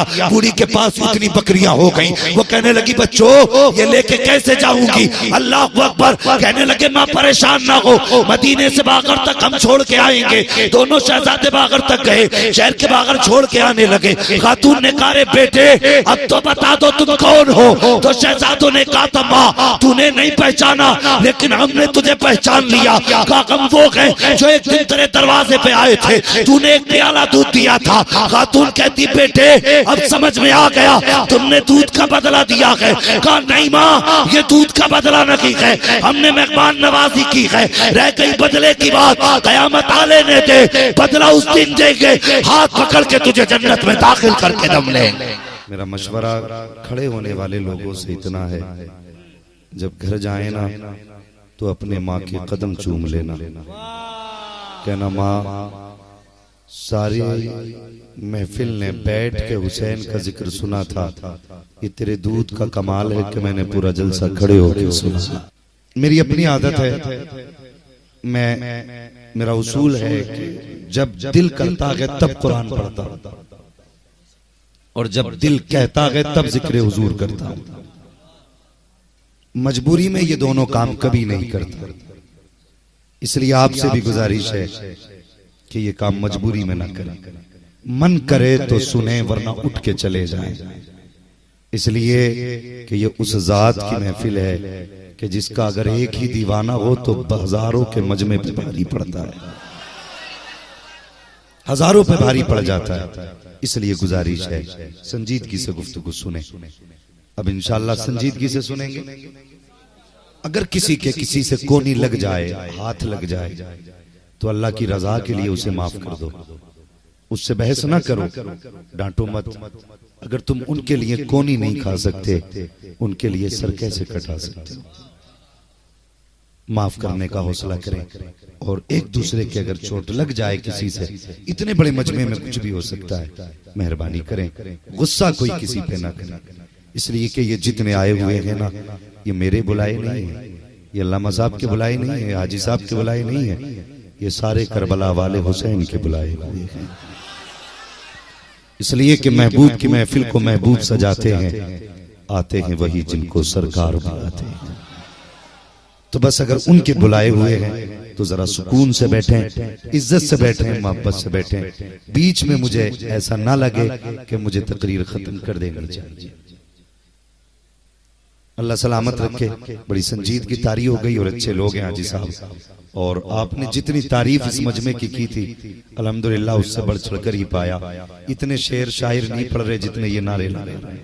दिया। बूढ़ी के पास इतनी बकरियां हो गई, वो कहने लगी बच्चों ये लेके कैसे जाऊंगी? अल्लाह अकबर। कहने लगे माँ परेशान ना हो, मदीने से बागर तक हम छोड़ के आएंगे। दोनों शहजादे बागर तक गए, शहर के बागर छोड़ के आने लगे। खातून ने कहा रे बेटे अब तो बता दो तुम कौन हो? तो शहजादों ने कहा था माँ तूने नहीं पहचाना लेकिन हमने तुझे पहचान लिया। कहा हम वो गए जो एक दिन तेरे दरवाजे पे आए थे, तूने एक प्याला दूध दिया था। खातून कहती बेटे अब समझ में आ गया तुमने दूध का बदला दिया है। कहा नहीं माँ ये दूध का बदला नहीं है, हमने मेहमान नवाजी की है। रह गई बदले की बात, कयामत आ लेने दे, बदला उस दिन देंगे, हाथ पकड़ के तुझे जन्नत में दाखिल करके दम लेंगे। मेरा मशवरा खड़े होने वाले लोगों से इतना है, जब घर जाए ना तो अपने माँ के कदम चूम लेना। कहना माँ सारी महफिल ने बैठ के हुसैन का जिक्र सुना था, ये तेरे दूध का कमाल है कि मैंने पूरा जलसा खड़े होकर सुना। मेरी अपनी आदत है, मेरा उसूल है कि जब दिल करता है तब कुरान पढ़ता और जब दिल कहता है तब जिक्र हुजूर करता हूं। मजबूरी में ये दोनों काम कभी नहीं करता, इसलिए आपसे भी गुजारिश है कि ये काम मजबूरी में ना करें। मन करे तो सुने वरना उठ के चले जाएं, इसलिए कि ये उस जात की महफिल है कि जिसका अगर एक ही दीवाना हो तो हजारों के मजमे पे भारी पड़ता है, हजारों पे भारी पड़ जाता है। इसलिए गुजारिश है संजीदगी से गुफ्तगू सुने। अब इंशाअल्लाह संजीदगी से सुनेंगे। अगर किसी के किसी से कोनी लग जाए, हाथ लग जाए, तो अल्लाह की रजा के लिए उसे माफ कर दो, उससे बहस ना करो, डांटो मत। अगर तुम उनके लिए कोनी नहीं खा सकते, उनके लिए सर कैसे कटा सकते हो? माफ करने का हौसला करें। और एक दूसरे के अगर चोट लग जाए किसी से, इतने बड़े मजमे में कुछ भी हो सकता है, मेहरबानी करें गुस्सा कोई किसी पे ना करे। इसलिए कि ये जितने आए हुए हैं ना, ये मेरे बुलाए नहीं है, ये अल्लामा साहब के बुलाए नहीं है, हाजी साहब के बुलाए नहीं है, ये सारे करबला वाले हुसैन के बुलाए हुए हैं। इसलिए कि महबूब की महफिल को महबूब सजाते हैं, आते हैं वही जिनको सरकार बुलाते हैं। तो बस अगर उनके बुलाए हुए हैं तो जरा सुकून से बैठें, इज्जत से बैठें, मोहब्बत से बैठें। बीच में मुझे ऐसा ना लगे कि मुझे तकरीर खत्म कर देनी चाहिए। अल्लाह सलामत रखे। बड़ी संजीदगी तारी हो गई और अच्छे लोग हैं हाजी साहब, और आपने जितनी तारीफ इस मजमे की थी अल्हम्दुलिल्लाह उससे बढ़ चढ़कर ही पाया। इतने शेर शायर नहीं पढ़ रहे जितने ये नारे ला रहे हैं।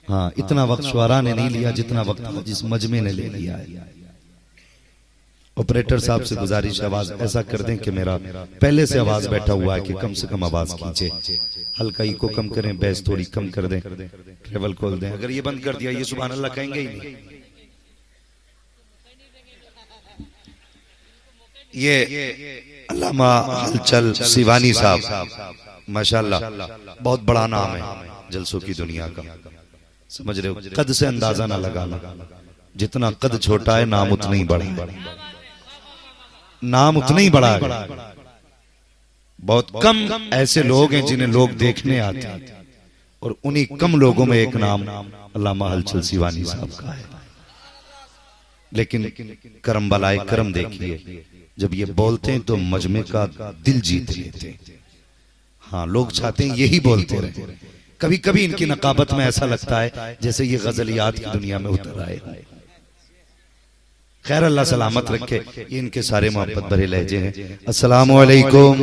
हाँ, इतना वक्त शुआरा ने नहीं लिया जितना वक्त जिस मजमे ने ले लिया है। ऑपरेटर साहब से गुजारिश, आवाज ऐसा कर दें कि मेरा पहले से आवाज बैठा हुआ है कि कम से कम आवाज खींचे, हल्का इको कम करें, बैस थोड़ी कम कर दें, ट्रेवल खोल दें। अगर ये बंद कर दिया ये सुभान अल्लाह कहेंगे ही नहीं। ये अल्लामा हलचल सिवानी साहब माशाल्लाह बहुत बड़ा नाम है जलसों की दुनिया का, समझ रहे हो? कद से अंदाजा ना लगाना, जितना कद छोटा है नाम उतना ही बड़ा है, नाम उतना ही बड़ा है। बहुत कम ऐसे लोग हैं जिन्हें लोग देखने आते हैं, और उन्हीं कम लोगों में एक नाम अल्लामा हलचल सिवानी साहब का है। लेकिन करम बलाए करम देखिए, जब ये बोलते हैं तो मजमे का दिल जीत लेते हैं। हाँ, लोग चाहते हैं यही बोलते रहे। कभी कभी इनकी नकाबत में ऐसा लगता है जैसे ये गजलियात की दुनिया में उतर आए। खैर अल्लाह सलामत रखे। ये इनके सारे मोहब्बत भरे लहजे हैं। अस्सलामु अलैकुम।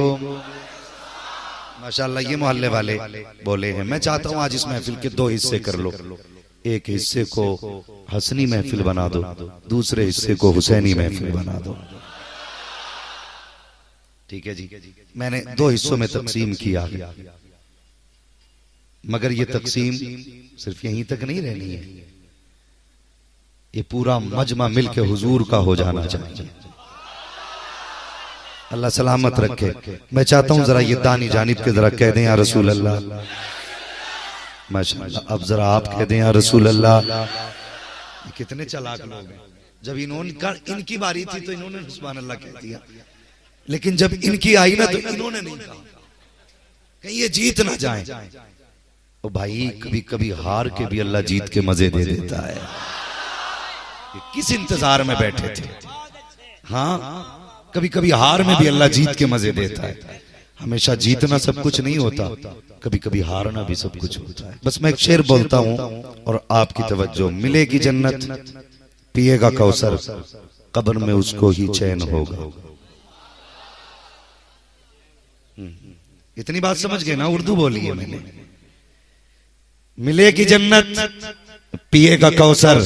माशाअल्लाह ये मोहल्ले वाले बोले हैं। मैं चाहता हूँ आज इस महफिल के दो हिस्से कर लो, एक हिस्से को हसनी महफिल बना दो, दूसरे हिस्से को हुसैनी महफिल बना दो। ठीक है जी। मैंने दो हिस्सों में तकसीम किया, मगर ये तकसीम सिर्फ यहीं तक नहीं रहनी है, ये पूरा मजमा मिलके हुजूर का हो जाना चाहिए। अल्लाह सलामत रखे। मैं चाहता हूं जरा ये दानी जानिब के जरा कह दें या रसूल अल्लाह। माशाअल्लाह, अब जरा आप कह दें या रसूल अल्लाह। कितने चालाक लोग हैं। जब इनकी बारी थी तो इन्होंने सुभान अल्लाह कह दिया, लेकिन जब इनकी आई ना तो इन्होंने नहीं कहा। कहीं ये जीत ना जाए। तो भाई कभी कभी हार के भी अल्लाह जीत के मजे दे देता है। ये किस इंतजार में बैठे थे? हाँ, कभी कभी हार में भी अल्लाह जीत के मजे देता है। हमेशा जीतना सब कुछ नहीं होता, कभी कभी हारना भी सब कुछ होता है। बस मैं एक शेर बोलता हूं और आपकी तवज्जो। मिलेगी जन्नत, पिएगा कौसर, कब्र में उसको ही चैन होगा। इतनी बात समझ गए ना? उर्दू बोली है मैंने। मिलेगी जन्नत, पिएगा कौसर,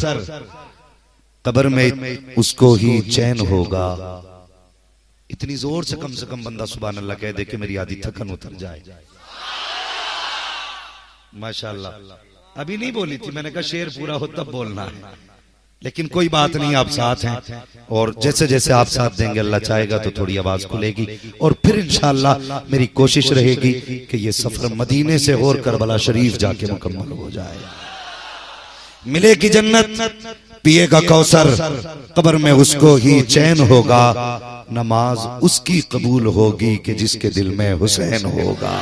कब्र में उसको ही चैन होगा। इतनी जोर से कम बंदा सुभान अल्लाह कह दे कि मेरी आधी थकन उतर जाए। माशाअल्लाह। अभी नहीं बोली थी, मैंने कहा शेर पूरा हो तब बोलना है, लेकिन कोई बात नहीं, आप साथ हैं और जैसे जैसे आप साथ देंगे अल्लाह चाहेगा तो थोड़ी आवाज खुलेगी और फिर इंशाअल्लाह मेरी कोशिश रहेगी कि ये सफर मदीने से और करबला शरीफ जाके मुकम्मल हो जाए। मिलेगी जन्नत, पिएगा कौसर, कब्र में उसको ही चैन होगा। नमाज उसकी कबूल होगी कि जिसके दिल में हुसैन होगा।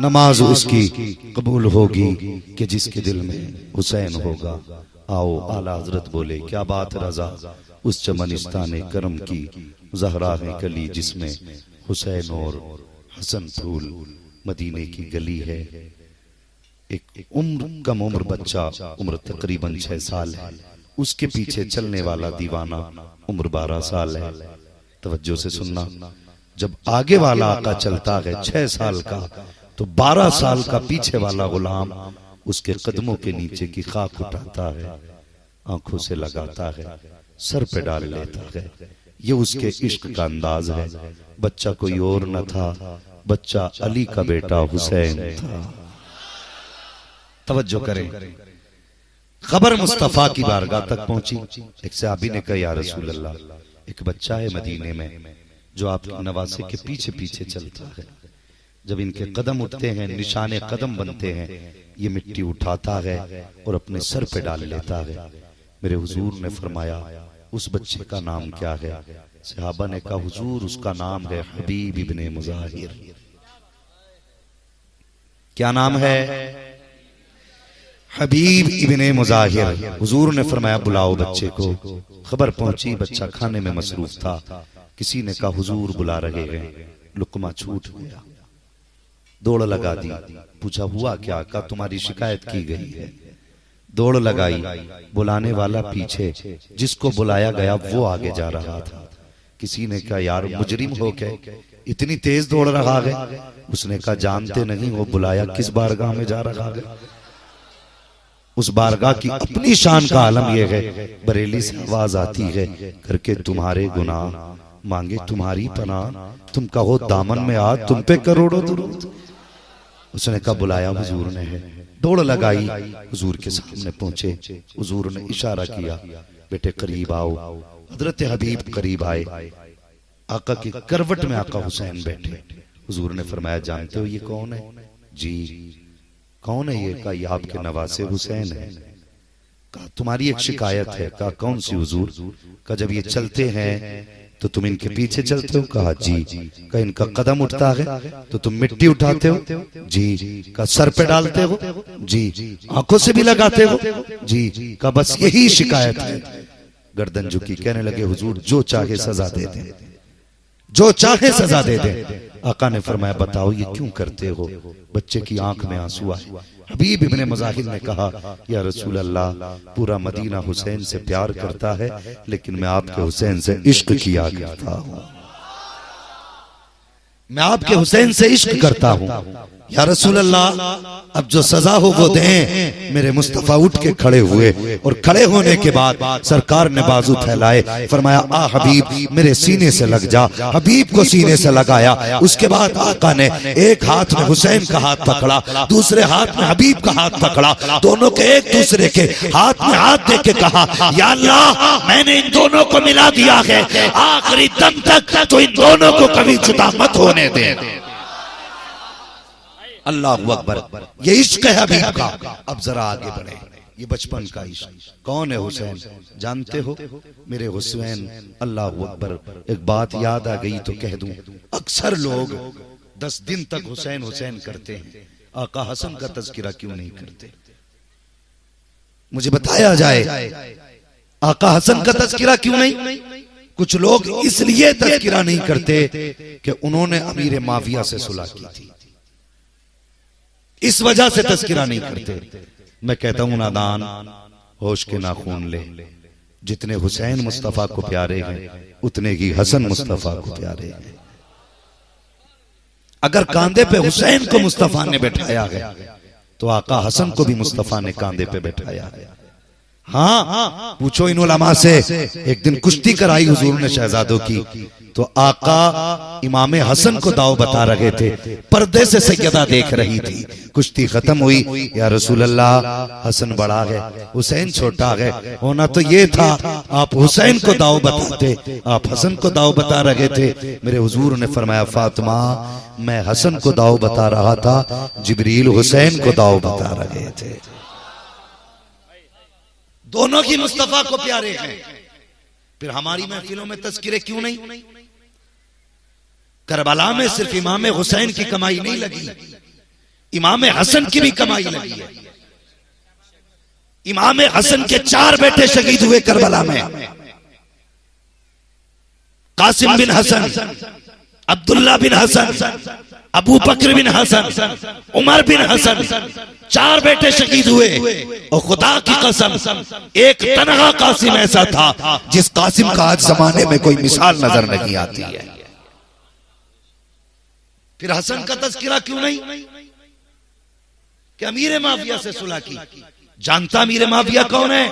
नमाज उसकी कबूल होगी कि जिसके दिल में हुसैन होगा। आओ आला हजरत बोले, क्या बात रजा उस चमनिस्तान करम की, जहरा है कली जिसमें हुसैन और हसन फूल। मदीने की गली है, एक कम उम्र बच्चा, उम्र तकरीबन 6 साल है, उसके पीछे चलने वाला दीवाना उम्र 12 साल है। तवज्जो से सुनना, जब आगे वाला आका चलता है 6 साल का, तो 12 साल का पीछे वाला गुलाम उसके कदमों के नीचे की खाक उठाता है, आंखों से लगाता है, सर पे डाल लेता है। ये उसके इश्क का अंदाज है। बच्चा कोई और न था, बच्चा अली का बेटा हुसैन था। तवज्जो करें, खबर मुस्तफा की बारगाह तक पहुंची। एक सहाबी ने कहा, या रसूल अल्लाह, एक बच्चा है मदीने में जो आपके नवासे के पीछे पीछे चलता है। जब इनके कदम उठते हैं, निशाने कदम बनते हैं, ये मिट्टी उठाता है और अपने सर पे डाल लेता है। मेरे हुजूर ने फरमाया, उस बच्चे का नाम क्या है? सहाबा ने कहा, हुजूर उसका नाम है हबीब इब्ने मुजाहिर। क्या नाम है? हबीब इब्ने मुजाहिर। हुजूर ने फरमाया, बुलाओ बच्चे को। खबर पहुंची, बच्चा खाने में मसरूफ था। किसी ने कहा, हुजूर बुला रहे हैं। लुकमा छूट गया, दौड़ लगा दी। पूछा, हुआ क्या? कहा, तुम्हारी शिकायत की गई है। दौड़ लगाई, बुलाने वाला पीछे, जिसको बुलाया गया वो आगे जा रहा था। किसी ने कहा, यार मुजरिम हो के इतनी तेज दौड़ रहा है? उसने कहा, जानते नहीं वो बुलाया किस बारगाह में जा रहा है? उस बारगाह की अपनी शान का आलम यह है, बरेली से आवाज आती है, करके तुम्हारे गुनाह मांगे तुम्हारी पनाह, तुम कहो दामन में आ, तुम पे करोड़ों दुरूद। उसने कहा, बुलाया हुजूर ने है। दौड़ लगाई, हुजूर के सामने पहुंचे। हुजूर ने इशारा किया, बेटे करीब आओ। हजरत हबीब करीब आए। आका की करवट में आका हुसैन बैठे। हुजूर ने फरमाया, जानते हो ये कौन है? जी। कौन है ये? कहा, ये आपके नवासे हुसैन है। कहा, तुम्हारी एक शिकायत है। कहा, कौन सी हुजूर? कहा, जब ये चलते हैं तो तुम इनके पीछे चलते हो? कहा, जी। कहा, इनका कदम उठता है तो तुम मिट्टी उठाते हो? जी। कहा, सर पे डालते हो? जी। आंखों से भी लगाते हो? जी। कहा, बस यही शिकायत है। गर्दन झुकी, कहने लगे, हुजूर जो चाहे सजा दे दे, जो चाहे सजा दे दे। आका ने फरमाया, बताओ ये क्यों करते हो? बच्चे की आंख में आंसू आए। हबीब इब्ने मुजाहिर ने कहा, या रसूल अल्लाह, पूरा मदीना हुसैन से प्यार करता है, लेकिन मैं आपके हुसैन से इश्क किया करता हूं। मैं आपके हुसैन से इश्क करता हूं। या रसूल अल्लाह, अब जो सजा हो वो दें। मेरे मुस्तफा उठ के खड़े हुए और खड़े होने के बाद सरकार ने बाजू फैलाए, फरमाया, आ हबीब मेरे सीने से लग जा। हबीब को सीने से लगाया। उसके बाद आका ने एक हाथ में हुसैन का हाथ पकड़ा, दूसरे हाथ में हबीब का हाथ पकड़ा। दोनों के एक दूसरे के हाथ में हाथ दे के कहा, या अल्लाह, मैंने इन दोनों को मिला दिया है, आखिरी दम तक तो इन दोनों को कभी जुदा मत होने दे। अल्लाहु अकबर। ये इश्क है हबीब का। अब जरा आगे बढ़े, ये बचपन का इश्क। कौन है हुसैन? जानते हो? मेरे हुसैन। अल्लाहु अकबर। एक बात याद आ गई तो कह दूं, अक्सर लोग 10 दिन तक हुसैन हुसैन करते हैं, आका हसन का तज़किरा क्यों नहीं करते? मुझे बताया जाए आका हसन का तज़किरा क्यों नहीं? कुछ लोग इसलिए तज़किरा नहीं करते कि उन्होंने अमीर माविया से सुलह की थी, इस वजह से तज़किरा नहीं करते। मैं कहता हूं नादान होश के नाखून ले, जितने हुसैन मुस्तफा को प्यारे हैं उतने ही हसन मुस्तफा को प्यारे हैं। अगर कांधे पे हुसैन को मुस्तफा ने बैठाया है तो आका हसन को भी मुस्तफा ने कांधे पे बैठाया है। हाँ, पूछो इन उलमा से, एक दिन कुश्ती कराई हुजूर ने शहजादों की, तो आका इमाम हसन को दाव बता रहे थे, पर्दे से सैयदा देख रही थी। कुश्ती खत्म हुई, या रसूल अल्लाह हसन बड़ा है हुसैन छोटा है, होना तो ये था आप हुसैन को दाव बताते, आप हसन को दाव बता रहे थे। मेरे हुजूर ने फरमाया फातिमा मैं हसन को दाव बता रहा था, जिब्रील हुसैन को दाव बता रहे थे। दोनों की मुस्तफा को प्यारे हैं। फिर हमारी महफिलों में तज़किरे क्यों नहीं? करबला में सिर्फ इमाम हुसैन की कमाई नहीं लगी, इमाम हसन की भी कमाई लगी है। इमाम हसन के 4 बेटे शहीद हुए करबला में, कासिम बिन हसन, अब्दुल्ला बिन हसन, अबू बकर बिन हसन, उमर बिन हसन, 4 बेटे शहीद हुए। और खुदा की कसम एक तनहा कासिम ऐसा था जिस कासिम का आज जमाने में कोई मिसाल नजर नहीं आती है। फिर हसन का तज़किरा क्यों नहीं कि अमीर माफिया से सुलह की? जानता अमीर माफिया कौन है?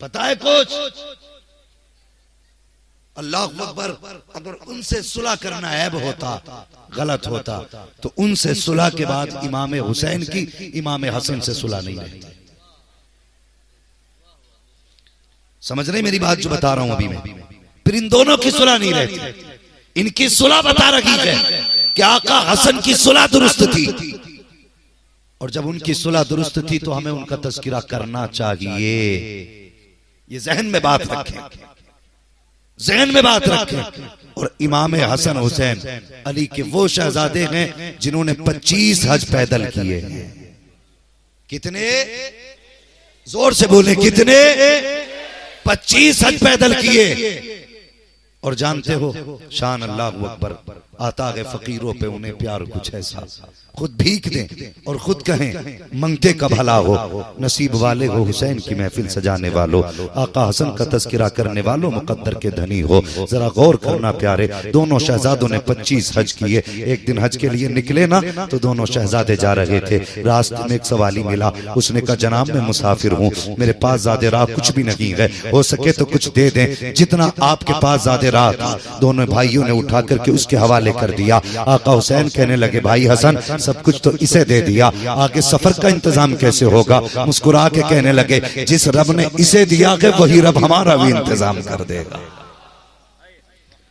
पता है कुछ? अल्लाह अकबर, अगर उनसे सुलह करना ऐब होता, गलत होता, तो उनसे सुलह के बाद इमाम हुसैन की इमाम हसन से सुलह नहीं रहती। समझ रहे मेरी बात जो बता रहा हूं अभी मैं? फिर इन दोनों की सुलह नहीं रहती। इनकी सुलह बता रही है कि आका हसन की सुलह दुरुस्त थी, और जब उनकी सुलह दुरुस्त थी तो हमें उनका तज़किरा करना चाहिए। ये जहन में बात रखें, जहन में बात रखें। और इमाम हसन हुसैन अली के वो शहजादे हैं जिन्होंने 25 हज पैदल किए हैं। कितने? जोर से बोले, कितने? 25 हज पैदल किए। और जानते हो शान अल्लाह अकबर, आता है फकीरों पे उन्हें प्यार कुछ ऐसा, खुद भीख दें और खुद कहें मंगते का भला हो, नसीब वाले हो हुसैन की महफिल सजाने वालों, आका हसन का तज़किरा करने वालों, मुकद्दर के धनी हो। जरा गौर करना प्यारे, दोनों शहजादों ने 25 हज किए। एक दिन हज के लिए निकले ना तो दोनों शहजादे जा रहे थे, रास्ते में एक सवाली मिला, उसने कहा जनाब मैं मुसाफिर हूँ, मेरे पास ज़्यादा राह कुछ भी नहीं है, हो सके तो कुछ दे दें, जितना आपके पास ज़्यादा राह था। दोनों भाइयों ने उठा करके उसके हवाले कर दिया। आका हुसैन कहने लगे भाई हसन सब कुछ तो इसे दे दिया, आगे सफर का इंतजाम कैसे होगा? मुस्कुरा के कहने लगे जिस रब ने इसे दिया है वही रब हमारा भी इंतजाम कर देगा,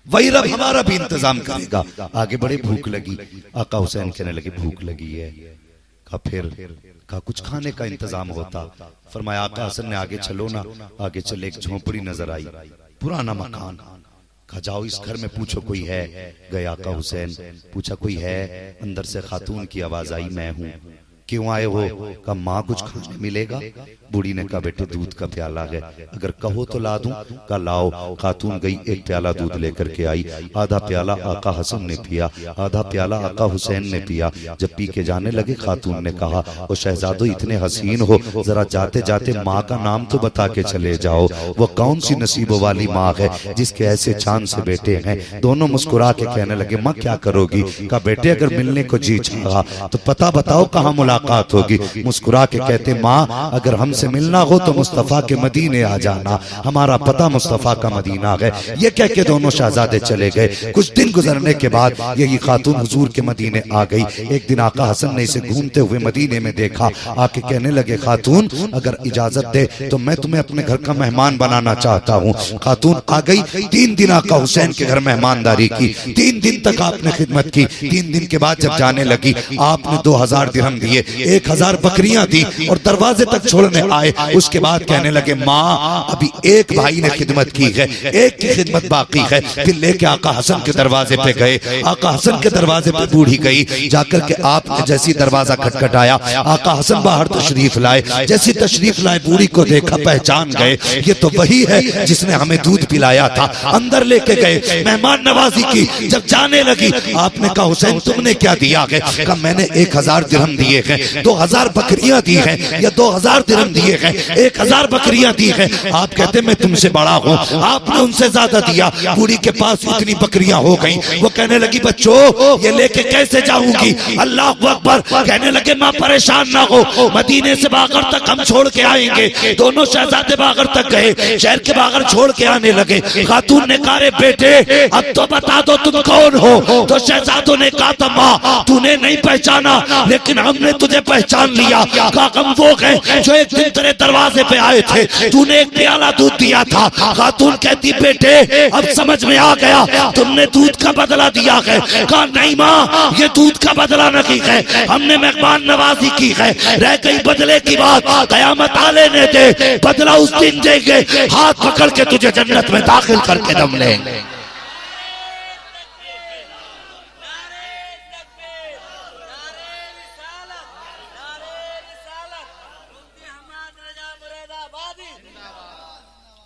वही रब हमारा भी इंतजाम करेगा। आगे बड़े भूख लगी, आका हुसैन कहने लगे भूख लगी है। कहा फिर? कहा कुछ खाने का इंतजाम होता। फरमाया आका हसन ने आगे चलो ना। आगे चले, एक झोंपड़ी नजर आई, पुराना मकान। कहा जाओ इस घर में पूछो कोई है। गए आका हुसैन, पूछा कोई है? अंदर से खातून की आवाज आई मैं हूँ। क्यों आए हो? कहा माँ कुछ खाने मिलेगा? बूढ़ी ने कहा बेटे दूध का प्याला है, अगर कहो तो ला दूं। कहा लाओ। खातून गई, एक प्याला दूध लेकर के आई। आधा प्याला आका हसन ने पिया, आधा प्याला आका हुसैन ने पिया। जब पी के जाने लगे खातून ने कहा वो शहजादो इतने हसीन हो, जरा जाते जाते माँ का नाम तो बता के चले जाओ। वो कौन सी नसीबों वाली माँ है जिसके ऐसे चांद से बेटे हैं? दोनों मुस्कुरा के कहने लगे माँ क्या करोगी? कहा बेटे अगर मिलने को जी चाहा तो पता बताओ कहाँ मुलाकात होगी। मुस्कुरा के कहते माँ अगर हमसे मिलना हो तो मुस्तफा के मदीने आ जाना, हमारा पता मुस्तफा का मदीना है। ये कह के दोनों शहजादे चले गए। कुछ दिन गुजरने के बाद यही खातून हुजूर के मदीने आ गई। एक दिन आका हसन ने इसे घूमते हुए मदीने में देखा, आके कहने लगे खातून अगर इजाजत दे तो मैं तुम्हें अपने घर का मेहमान बनाना चाहता हूँ। खातून आ गई। 3 दिन आका हुसैन के घर मेहमानदारी की, 3 दिन तक आपने खिदमत की। 3 दिन के बाद जब जाने लगी आपने 2000 दिरहम दिए, 1000 बकरियां दी और दरवाजे तक छोड़ने आए। उसके बाद कहने लगे माँ अभी एक भाई ने खिदमत की है, एक की खिदमत बाकी है। फिर लेके आका हसन के दरवाजे पे गए। आका हसन के दरवाजे पे बूढ़ी गई। जाकर के आपने जैसी दरवाजा खटखटाया, आका हसन बाहर तशरीफ लाए। जैसी तशरीफ लाए बूढ़ी को देखा, पहचान गए ये तो वही है जिसने हमें दूध पिलाया था। अंदर लेके गए, मेहमान नवाजी की। जब जाने लगी आपने कहा हुसैन तुमने क्या दिया है? कहा मैंने 1000 दिरहम दिए हैं, 2000 बकरियां दी हैं, या 2000 दिरहम दिए हैं, 1000 बकरियां दी हैं। आप कहते मैं तुमसे बड़ा हूँ, आपने उनसे ज्यादा दिया। बूढ़ी के पास इतनी बकरियां हो गई, वो कहने लगी बच्चों ये लेके कैसे जाऊंगी? अल्लाह अकबर। कहने लगे माँ परेशान ना हो, मदीने से बागर तक हम छोड़ के आएंगे। दोनों शहजादे बागर तक गए, शहर के बागर छोड़ के आने लगे। खातून ने कहा बेटे अब तो बता दो तुम कौन हो? तो शहजादों ने कहा था माँ तूने नहीं पहचाना लेकिन हमने तुझे पहचान लिया। कहा हम वो गए जो एक दिन तेरे दरवाजे पे आए थे, तूने एक प्याला दूध दिया था। खातून कहती बेटे अब समझ में आ गया तुमने दूध का बदला दिया है। कहा नहीं माँ ये दूध का बदला नहीं है, हमने मेहमान नवाजी की है। रह गई बदले की बात, कयामत आ लेने दे, बदला उस दिन देंगे। हाथ पकड़ के तुझे जन्नत में दाखिल करके दम लेंगे।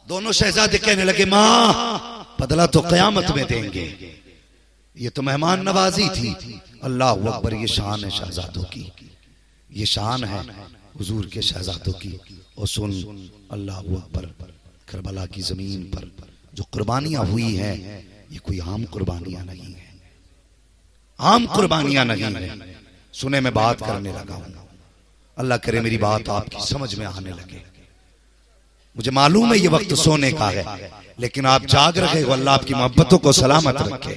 दोनों शहजादे कहने लगे माँ बदला तो कयामत में देंगे, ये तो मेहमान नवाजी थी। अल्लाह अकबर, ये शान है शहजादों की, ये शान है हुजूर के शहजादों की। और सुन अल्लाह अकबर, करबला की जमीन पर जो कुर्बानियां हुई हैं ये कोई आम कुर्बानियां नहीं है, आम कुर्बानियां नहीं है। सुने मैं बात करने लगा हूं, अल्लाह करे मेरी बात आपकी समझ में आने लगे। मुझे मालूम है ये वक्त सोने का है, लेकिन आप जाग रहे हो, अल्लाह आपकी मोहब्बतों को सलामत रखे।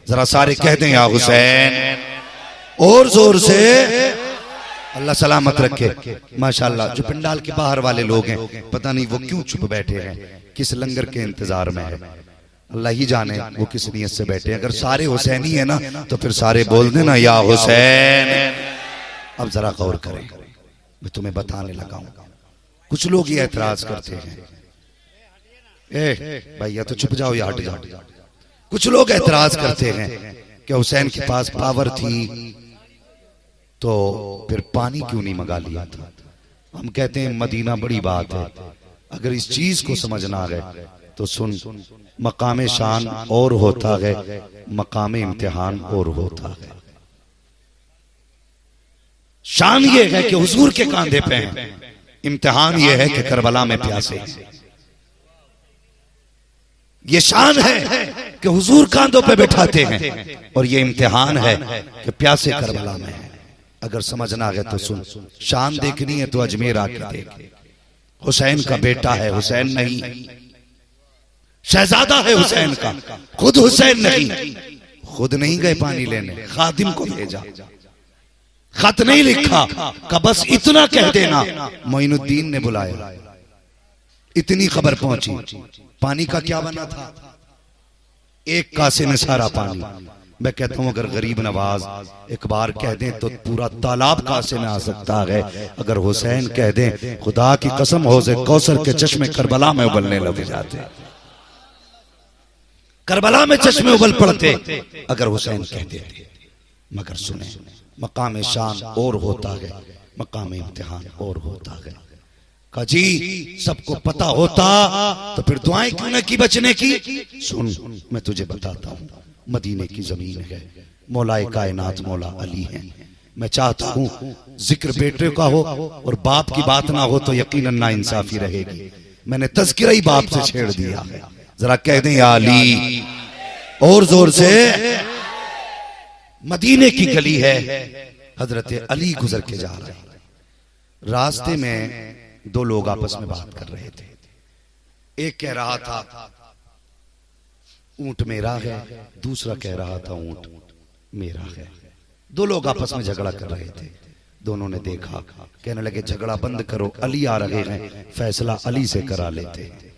जरा सारे कह दें या हुसैन, और जोर से अल्लाह सलामत रखे। माशाल्लाह जो पंडाल के बाहर वाले लोग हैं पता नहीं वो क्यों चुप बैठे हैं, किस लंगर के इंतजार में है, अल्लाह ही जाने वो किस नियत से बैठे। अगर सारे हुसैनी है ना तो फिर सारे बोल देना या हुसैन। अब जरा गौर करें, मैं तुम्हें बताने लगा हूं। कुछ लोग ये एतराज करते हैं, ए भाई या तो चुप जाओ या हट जाओ। कुछ लोग एतराज करते हैं कि हुसैन के पास पावर थी तो फिर पानी क्यों नहीं मंगा लिया था। हम कहते हैं मदीना बड़ी बात है, अगर इस चीज को समझना है तो सुन, मकाम शान और होता है, मकाम इम्तिहान और होता है। शान ये है कि हुजूर के कांधे पे हैं, इम्तिहान ये है कि करबला में प्यासे हैं। ये शान है कि हुजूर कांधों पे बैठाते हैं, और ये इम्तिहान है कि प्यासे करबला में है। अगर समझना है तो सुन, शान देखनी है तो अजमेर आके देख। हुसैन का बेटा है, हुसैन नहीं, शहजादा है हुसैन का, खुद हुसैन नहीं। खुद नहीं गए पानी लेने, खादिम को भेजा, खत नहीं लिखा, का बस इतना कह देना मोइनुद्दीन ने बुलाया। इतनी खबर पहुंची, पानी का क्या बना था? एक कासे में सारा पानी। मैं कहता हूं अगर गरीब नवाज एक बार कह दें तो पूरा तालाब कासे में आ सकता है। अगर हुसैन कह दें खुदा की कसम हो से कौसर के चश्मे करबला में उबलने लग जाते, करबला में चश्मे उबल पड़ते अगर हुसैन कह देते। मगर सुने, मकाम शान और होता है, मकाम इम्तिहान और होता है। का जी सबको पता होता तो फिर दुआएं क्यों न की बचने की। सुन मैं तुझे बताता हूं, मदीने की जमीन है, मौलाए कायनात मौला अली है। मैं चाहता हूं जिक्र बेटे का हो और बाप की बात ना हो तो यकीनन ना इंसाफी रहेगी। मैंने तज़किरा ही बाप से छेड़ दिया है, जरा कह दें या अली और जोर से। मदीने की गली है, हजरत अली गुजर के जा रहे हैं। रास्ते में दो लोग आपस में बात कर रहे थे। एक कह रहा था ऊंट मेरा है, दूसरा कह रहा था ऊंट मेरा है। दो लोग आपस में झगड़ा कर रहे थे। दोनों ने देखा, कहने लगे झगड़ा बंद करो, अली आ रहे हैं, फैसला अली से करा लेते हैं।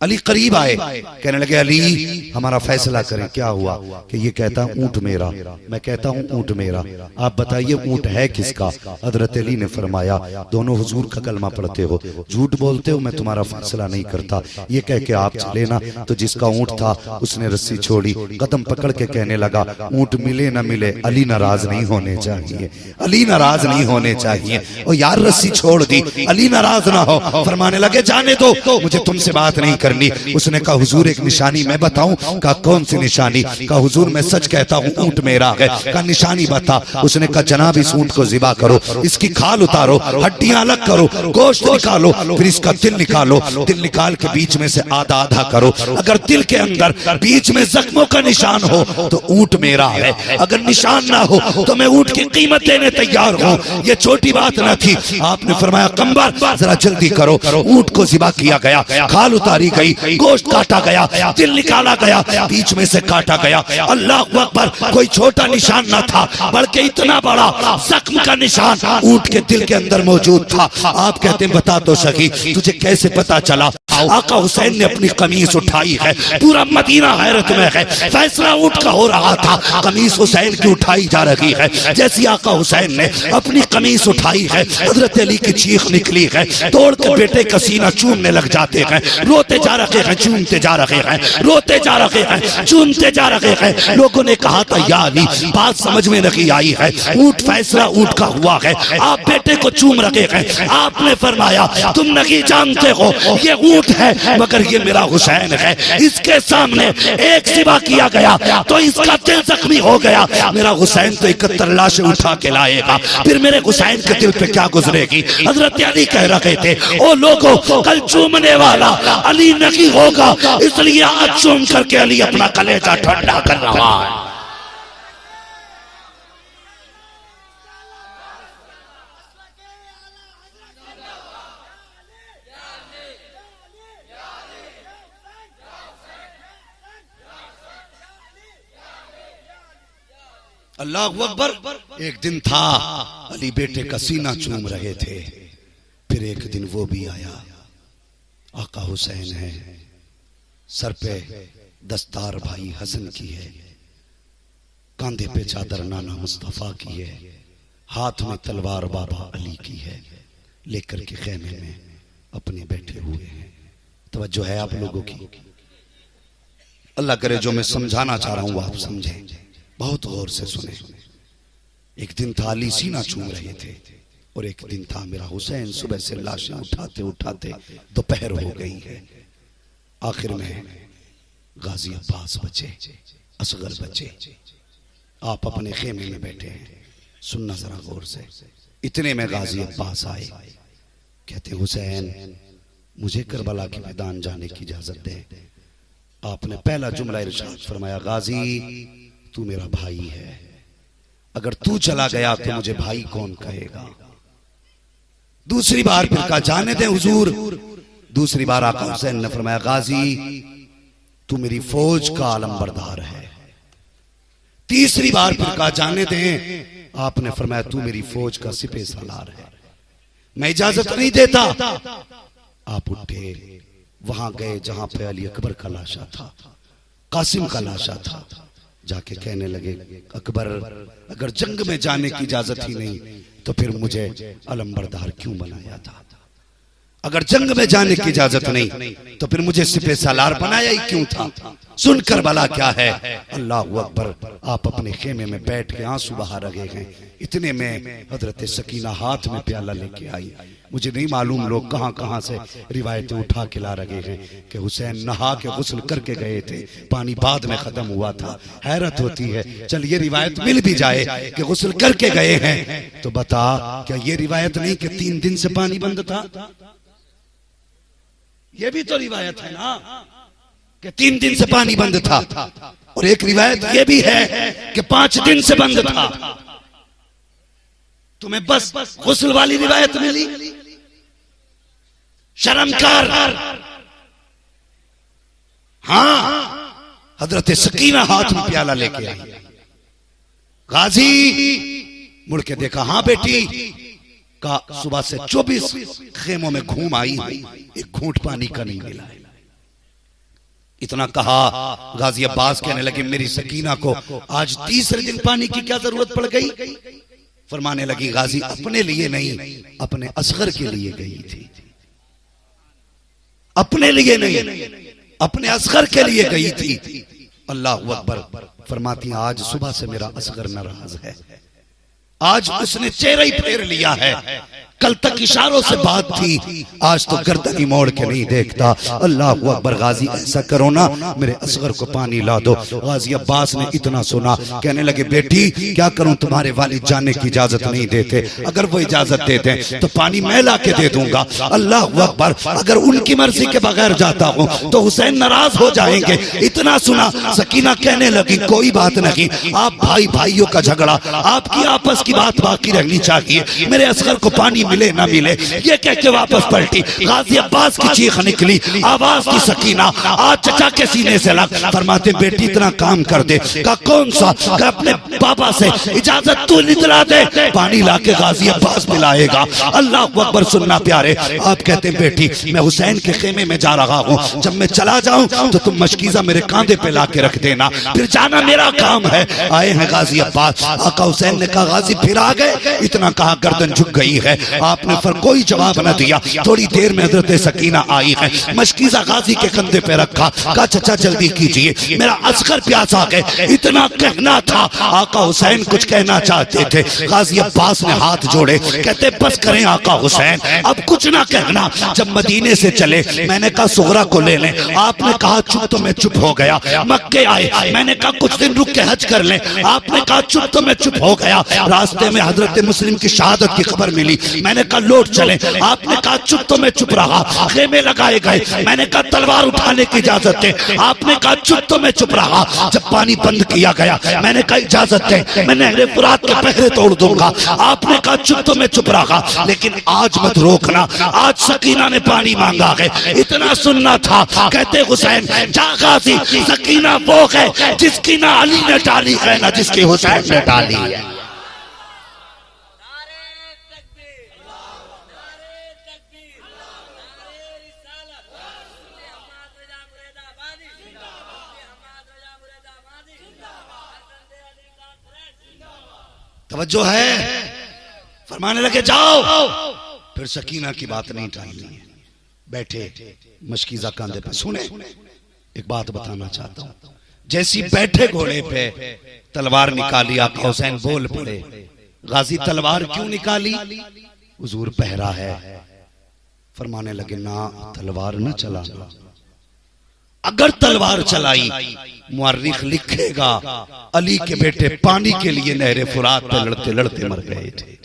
अली करीब आए, कहने लगे अली हमारा फैसला करें। क्या हुआ? कि ये कहता ऊंट मेरा, मैं कहता हूँ ऊंट मेरा, आप बताइए ऊंट है किसका? हजरत अली ने फरमाया दोनों हुजूर का कलमा पढ़ते हो, झूठ बोलते हो, मैं तुम्हारा फैसला नहीं करता। ये कह के आप चले ना, तो जिसका ऊंट था उसने रस्सी छोड़ी, कदम पकड़ के कहने लगा ऊंट मिले ना मिले अली नाराज नहीं होने चाहिए, अली नाराज नहीं होने चाहिए। और यार रस्सी छोड़ दी, अली नाराज ना हो। फरमाने लगे जाने दो, मुझे तुमसे बात नहीं करनी। उसने कहा हुजूर एक निशानी मैं बताऊं? कहा कौन सी निशानी? कहा हुजूर मैं सच कहता हूं ऊंट मेरा है। कहा निशानी बता। उसने कहा जनाब इस ऊंट को ज़िबा करो, इसकी खाल उतारो, हड्डियां अलग करो, गोश्त निकालो, फिर इसका दिल निकालो, दिल निकाल के बीच में से आधा आधा करो। अगर दिल के अंदर बीच में जख्मों का निशान हो तो ऊंट मेरा है, अगर निशान ना हो तो मैं ऊंट की कीमत देने तैयार हूं। ये छोटी बात ना थी। आपने फरमाया कंबर जरा जल्दी करो। ऊंट को ज़िबा किया गया, खाल उतारी गई, गोश्त काटा गया, दिल निकाला गया, बीच में से काटा गया। अल्लाह अकबर, कोई छोटा निशान ना था बल्कि इतना बड़ा जख्म का निशान ऊंट के दिल के अंदर मौजूद था। आप कहते हैं बता तो सही तुझे कैसे पता चला? आका हुसैन ने अपनी कमीज उठाई है, पूरा मदीना हैरत में है। फैसला ऊंट का हो रहा था, कमीज हुसैन की उठाई जा रही है। जैसी आका हुसैन ने अपनी कमीज उठाई है, हजरत अली की चीख निकली है, तोड़ के बेटे का सीना चूमने लग जाते हैं, रोते जा रहे हैं, चूमते जा रहे हैं, रोते जा रहे हैं, चूमते जा रहे हैं। लोगों ने कहा था या अली बात समझ में नहीं आई है, ऊंट फैसला ऊंट का हुआ है, आप बेटे को चूम रहे हैं। आपने फरमाया तुम नहीं जानते हो ये ऊंट है मगर ये मेरा हुसैन है, इसके सामने एक ज़िबा किया गया तो इसका दिल जख्मी हो गया। मेरा हुसैन तो 71 लाशें उठा के लाएगा, फिर मेरे हुसैन के दिल पे क्या गुजरेगी? हजरत अली कह रहे थे ओ लोगों कल चूमने वाला अली नहीं होगा, इसलिए आज चूम करके अली अपना कलेजा ठंडा कर रहा है। अल्लाह अकबर। एक दिन था अली बेटे का सीना चूम रहे थे, फिर एक दिन वो भी आया। आका हुसैन है, सर पे दस्तार भाई हसन की है, कांधे पे चादर नाना मुस्तफा की है, हाथ में तलवार बाबा अली की है, लेकर के खेमे में अपने बैठे हुए हैं। तवज्जो है आप लोगों की? अल्लाह करे जो मैं समझाना चाह रहा हूं आप समझें, बहुत गौर से सुने। एक दिन था अली सीना चूम रहे थे और एक दिन था मेरा हुसैन सुबह से लाशें उठाते उठाते दोपहर हो गई है। आखिर में गाजी अब्बास बचे, असगर बचे, आप अपने खेमे में बैठे हैं, सुनना जरा गौर से। इतने में गाजी अब्बास आए, कहते हुसैन मुझे करबला के मैदान जाने की इजाजत दे। आपने पहला जुमला इरशाद फरमाया गाजी तू मेरा भाई है, अगर तू चला गया तो मुझे भाई कौन कहेगा? दूसरी बार फिर कहा जाने दे हुजूर। दूसरी बार आका हुसैन ने फरमाया गाजी तू मेरी फौज का आलमबरदार है। तीसरी बार फिर कहा जाने दे। आपने फरमाया तू मेरी फौज का सिपह सालार है, मैं इजाजत नहीं देता। आप उठे, वहां गए जहां पे अली अकबर का लाशा था, कासिम का लाशा था। जाके कहने लगे अकबर अगर जंग में जाने की इजाजत ही नहीं तो फिर मुझे अलमबरदार क्यों बनाया था? अगर जंग में जाने की इजाजत नहीं तो फिर मुझे सिपह सालार बनाया ही क्यों था? सुनकर भला क्या है? अल्लाह अकबर। आप अपने खेमे में बैठ के आंसू बहा रहे हैं। इतने में हजरत सकीना हाथ में प्याला लेके आई। मुझे नहीं मालूम लोग कहां कहां से रिवायतें उठा के ला रहे हैं कि हुसैन नहा के गुस्ल करके गए थे, पानी बाद में खत्म हुआ था। हैरत होती है, चल ये रिवायत मिल भी जाए कि गुस्ल करके गए हैं तो बता क्या ये रिवायत नहीं कि 3 दिन से पानी बंद था? ये भी तो रिवायत है ना कि 3 दिन से पानी बंद था। और एक रिवायत ये भी है कि 5 दिन से बंद था। तुम्हें बस गुस्ल वाली रिवायत मिली? शर्मकार। हाँ, हजरत सकीना हाथ में प्याला लेके आई। गाजी मुड़ के देखा, हाँ बेटी का सुबह से 24 खेमों में घूम आई, एक घूंट पानी का नहीं मिला है। इतना कहा, गाजी अब्बास कहने लगे मेरी सकीना को आज तीसरे दिन पानी की क्या जरूरत पड़ गई? फरमाने लगी गाजी अपने लिए नहीं, अपने असगर के लिए गई थी। अपने लिए नहीं, अपने असगर के लिए गई थी। अल्लाह अकबर। फरमाती आज सुबह से मेरा असगर नाराज है, आज उसने चेहरा ही फेर लिया है। कल तक इशारों से बात थी, आज तो गर्दन ही मोड़ के नहीं देखता। अल्लाह अकबर। गाजी ऐसा करो ना, मेरे असगर को पानी ला दो। गाजी अब्बास ने इतना सुना, कहने लगे बेटी क्या करूं, तुम्हारे वालिद जाने की इजाजत नहीं देते, अगर वो इजाजत देते तो पानी मैं ला के दे दूंगा। अल्लाह अकबर। अगर उनकी मर्जी के बगैर जाता हूं तो हुसैन नाराज हो जाएंगे। इतना सुना, सकीना कहने लगी कोई बात नहीं, आप भाई भाइयों का झगड़ा, आपकी आपस की बात बाकी रहनी चाहिए, मेरे असगर को पानी मिले ना मिले। ये कह के वापस पलटी। गाजी अब्बास की चीख निकली, आवाज की सकीना आज चचा के सीने से लग। फरमाते बेटी इतना काम कर दे। का कौन सा? का अपने पापा से इजाजत तू निकला दे, पानी लाके गाजी अब्बास पिलाएगा। अल्लाह अकबर। सुनना प्यारे, आप कहते बेटी मैं हुसैन के खेमे में जा रहा हूँ, जब मैं चला जाऊं तो तुम मशकीजा मेरे कांधे पे लाके रख देना, फिर जाना मेरा काम है। आए हैं गाजी अब्बास। आका हुसैन ने कहा गाजी फिर आ गए? इतना कहा गर्दन झुक गई है। आपने फिर कोई जवाब न दिया। थोड़ी देर में हजरत सकीना आई है, मशकीजा गाजी के कंधे पे रखा, कहा चचा जल्दी कीजिए मेरा असगर प्यासा है। इतना कहना था, आका हुसैन कुछ कहना चाहते थे। गाजी अब्बास ने हाथ जोड़े, कहते बस करें आका हुसैन, अब कुछ ना कहना। जब मदीने से चले मैंने कहा सुगरा को ले लें, आपने कहा चुप, तो मैं चुप हो गया। मक्के आए, मैंने कहा कुछ दिन रुक के हज कर लें, आपने कहा चुप, तो मैं चुप हो गया। रास्ते में हजरत मुस्लिम की शहादत की खबर मिली, मैंने कहा लौट चले, आपने कहा चुप, तो मैं चुप रहा। खेमे लगाए गए, मैंने कहा तलवार उठाने की इजाजत है, आपने कहा चुप, तो मैं चुप रहा। जब पानी बंद किया गया मैंने कहा इजाजत है, मैं नहरे फुरात के पहरे तोड़ दूंगा, आपने कहा चुप, तो मैं चुप रहा। लेकिन आज मत रोकना, आज सकीना ने पानी मांगा है, इतना सुनना था। कहते हुसैन जा गाजी, सकीना वो है जिसकी ना अली ने डाली है ना जिसकी हुसैन ने डाली है। तवज्जो है? फरमाने लगे जाओ। फिर सकीना की बात नहीं टालनी है। बैठे मशकीजा कांधे पे। सुने एक बात बताना चाहता हूं, जैसी बैठे घोड़े पे तलवार निकाली, आका हुसैन बोल पड़े गाजी तलवार क्यों निकाली? हुजूर पहरा है। फरमाने लगे ना तलवार न चलाना, अगर तलवार चलाई मुअर्रिख लिखेगा अली के बेटे पानी के लिए नहरे फुरात पे लड़ते लड़ते मर गए थे।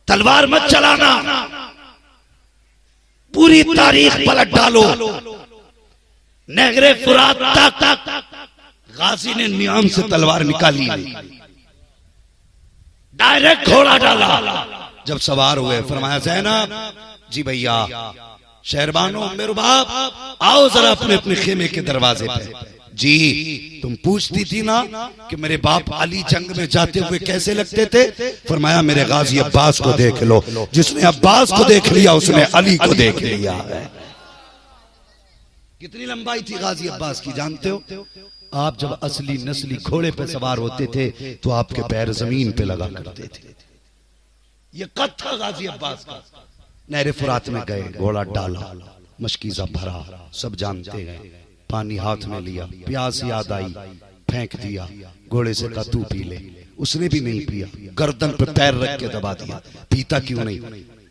तलवार मत चलाना, पूरी तारीख पलट डालो। नहरे फुरात तक गाजी ने नियाम से तलवार निकाली, डायरेक्ट घोड़ा डाला। जब सवार हुए फरमाया ज़ैनब जी भैया शहरबानो मेरे बाप आओ जरा अपने अपने खेमे के दरवाजे पे। जी तुम पूछती थी ना कि मेरे बाप अली जंग में जाते हुए कैसे लगते थे? फरमाया मेरे गाजी अब्बास को देख लो, जिसने अब्बास को देख लिया उसने अली को देख लिया है। कितनी लंबाई थी गाजी अब्बास की जानते हो? आप जब असली नस्ली घोड़े पे सवार होते थे तो आपके पैर जमीन पे लगा करते थे। ये कद था गाजी अब्बास का। नहरे फुरात में गए, घोड़ा डाला, मशकीजा भरा, सब जानते हैं। पानी हाथ में लिया, प्यास याद आई, फेंक दिया, घोड़े से कहा तू पी ले। उसने भी नहीं पिया, गर्दन पे पैर रख के दबा दिया। पीता क्यों नहीं?